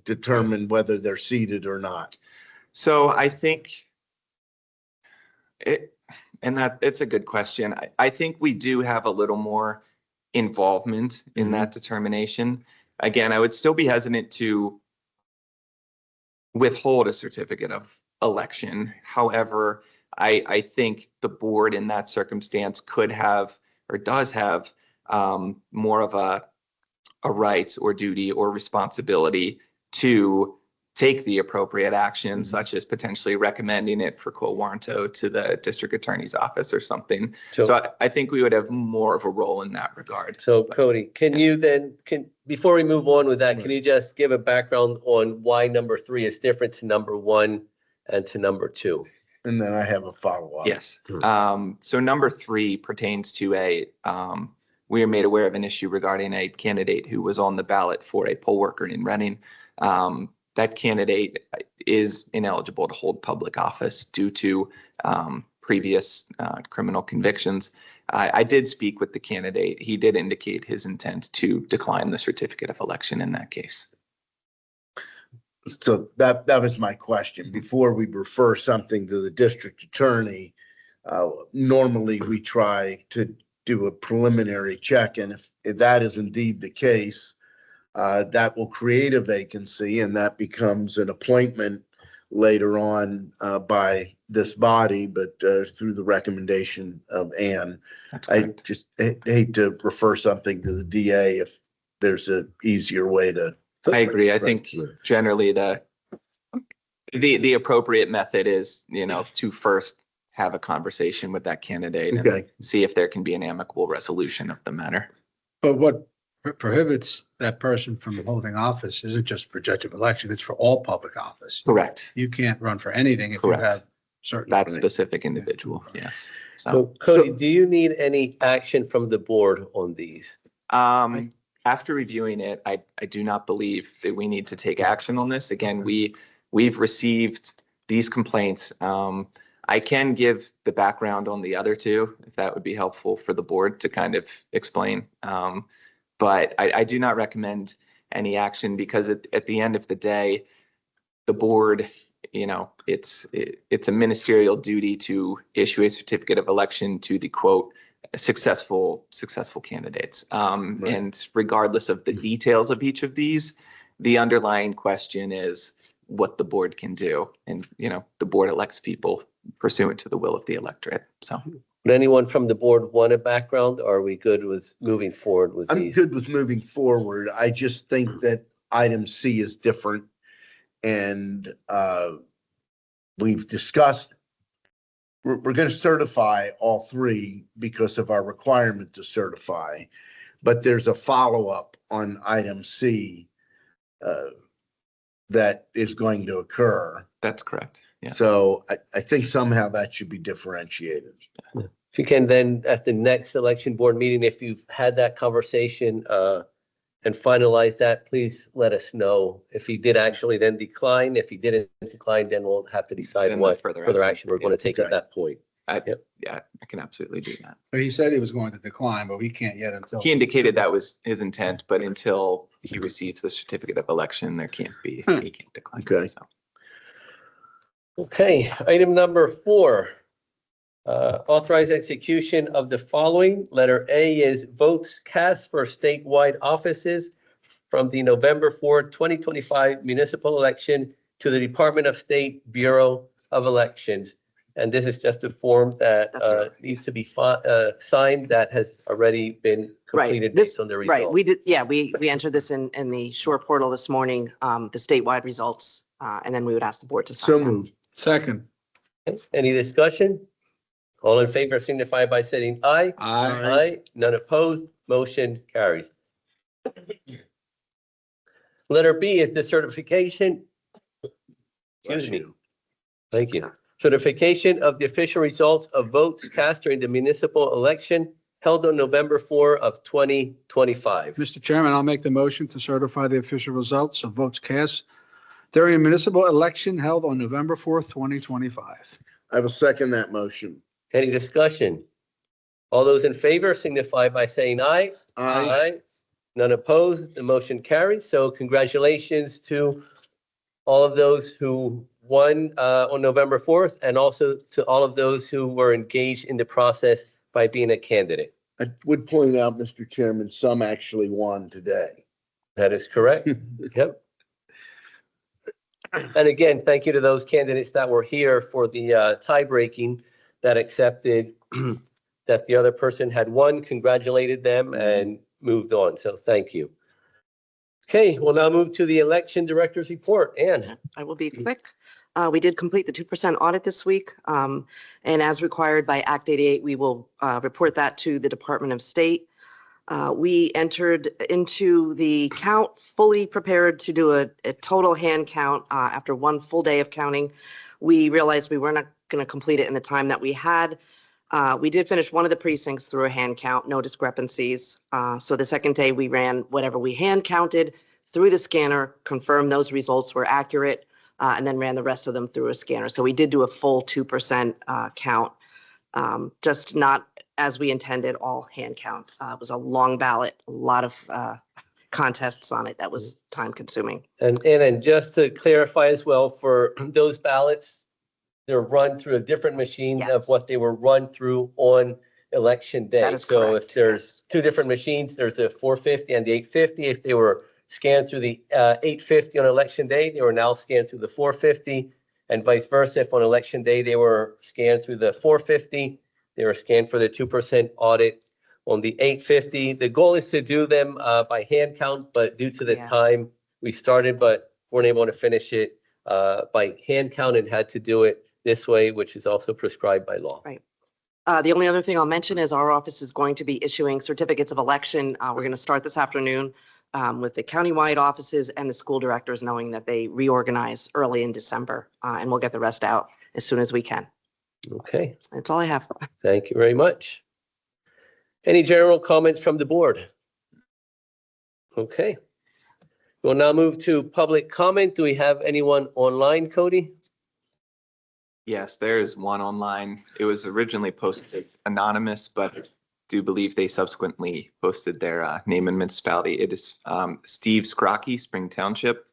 determine whether they're seated or not? So I think it's a good question. I think we do have a little more involvement in that determination. Again, I would still be hesitant to withhold a certificate of election. However, I think the board in that circumstance could have or does have more of a right or duty or responsibility to take the appropriate action, such as potentially recommending it for quo warranto to the district attorney's office or something. So I think we would have more of a role in that regard. So Cody, before we move on with that, can you just give a background on why number 3 is different to number 1 and to number 2? And then I have a follow-up. Yes. So number 3 pertains to we are made aware of an issue regarding a candidate who was on the ballot for a poll worker in Reading. That candidate is ineligible to hold public office due to previous criminal convictions. I did speak with the candidate. He did indicate his intent to decline the certificate of election in that case. So that was my question. Before we refer something to the district attorney, normally we try to do a preliminary check. And if that is indeed the case, that will create a vacancy and that becomes an appointment later on by this body, but through the recommendation of Ann. That's I correct. just hate to refer something to the DA if there's an easier way to. I agree. I think generally the appropriate method is, to first have a conversation with that candidate and Okay. see if there can be an amicable resolution of the matter. But what prohibits that person from holding office isn't just for judge of election, it's for all public office. Correct. You can't run for anything if you Correct. have certain. That specific individual. Yes. So Cody, do you need any action from the board on these? After reviewing it, I do not believe that we need to take action on this. Again, we've received these complaints. I can give the background on the other two, if that would be helpful for the board to kind of explain. But I do not recommend any action because at the end of the day, the board, it's a ministerial duty to issue a certificate of election to the quote successful candidates. And regardless of the details of each of these, the underlying question is what the board can do. And, the board elects people pursuant to the will of the electorate. So Would anyone from the board want a background? Or are we good with moving forward with I'm these? good with moving forward. I just think that item C is different. And we've discussed, we're going to certify all three because of our requirement to certify. But there's a follow-up on item C that is going to occur. that's correct. Yeah. So I think somehow that should be differentiated. If you can then, at the next election board meeting, if you've had that conversation and finalized that, please let us know. If he did actually then decline, if he didn't decline, then we'll have to decide Then what further further action. action we're going to take at Okay. that point. Yeah, I can absolutely do that. But he said he was going to decline, but we can't yet until. He indicated that was his intent, but until he receives the certificate of election, he can't decline. Okay. So. Okay, item number 4. Authorize execution of the following. Letter A is votes cast for statewide offices from the November 4, 2025 municipal election to the Department of State Bureau of Elections. And this is just a form that needs to be signed that has already been completed Right. based on the results. Right. We did. Yeah, we entered this in the Shore portal this morning, the statewide results, and then we would ask the board to sign. So that. moved. Second. Any discussion? All in favor signify by saying aye. Aye. None opposed. Motion carries. Letter B is the certification. Excuse me. Thank you. Certification of the official results of votes cast during the municipal election held on November 4 of 2025. Mr. Chairman, I'll make the motion to certify the official results of votes cast during a municipal election held on November 4th, 2025. I will second that motion. Any discussion? All those in favor signify by saying aye. Aye. None opposed. The motion carries. So congratulations to all of those who won on November 4th and also to all of those who were engaged in the process by being a candidate. I would point out, Mr. Chairman, some actually won today. That is correct. Yep. And again, thank you to those candidates that were here for the tie breaking that accepted that the other person had won, congratulated them and moved on. So thank you. Okay, we'll now move to the election director's report. Ann. I will be quick. We did complete the 2% audit this week. And as required by Act 88, we will report that to the Department of State. We entered into the count fully prepared to do a total hand count after one full day of counting. We realized we were not going to complete it in the time that we had. We did finish one of the precincts through a hand count, no discrepancies. So the second day we ran whatever we hand counted through the scanner, confirmed those results were accurate, and then ran the rest of them through a scanner. So we did do a full 2% count, just not as we intended, all hand count. It was a long ballot, a lot of contests on it. That was time consuming. And then just to clarify as well, for those ballots, they're run through a different machine of Yes. what they were run through on election day. That is So correct, if there's yes. two different machines, there's a 450 and the 850. If they were scanned through the 850 on election day, they were now scanned through the 450, and vice versa. If on election day they were scanned through the 450, they were scanned for the 2% audit on the 850. The goal is to do them by hand count, but due to the Yeah. time we started, but weren't able to finish it by hand count and had to do it this way, which is also prescribed by law. Right. The only other thing I'll mention is our office is going to be issuing certificates of election. We're going to start this afternoon with the countywide offices and the school directors, knowing that they reorganize early in December, and we'll get the rest out as soon as we can. Okay, That's all I have. thank you very much. Any general comments from the board? Okay. We'll now move to public comment. Do we have anyone online, Cody? Yes, there is one online. It was originally posted anonymous, but I do believe they subsequently posted their name and municipality. It is Steve Scrocky, Spring Township.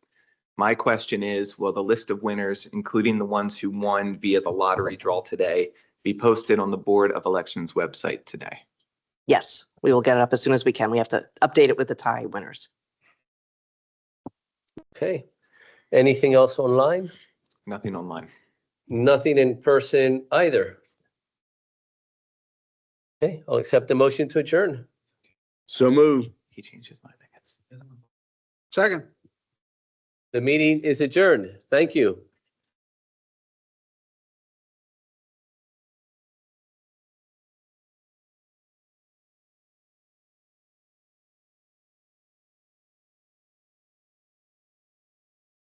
My question is, will the list of winners, including the ones who won via the lottery draw today, be posted on the Board of Elections website today? Yes, we will get it up as soon as we can. We have to update it with the tie winners. Okay. Anything else online? Nothing online. Nothing in person either. Okay, I'll accept the motion to adjourn. So move. He changed his mind, I guess. Second. The meeting is adjourned. Thank you.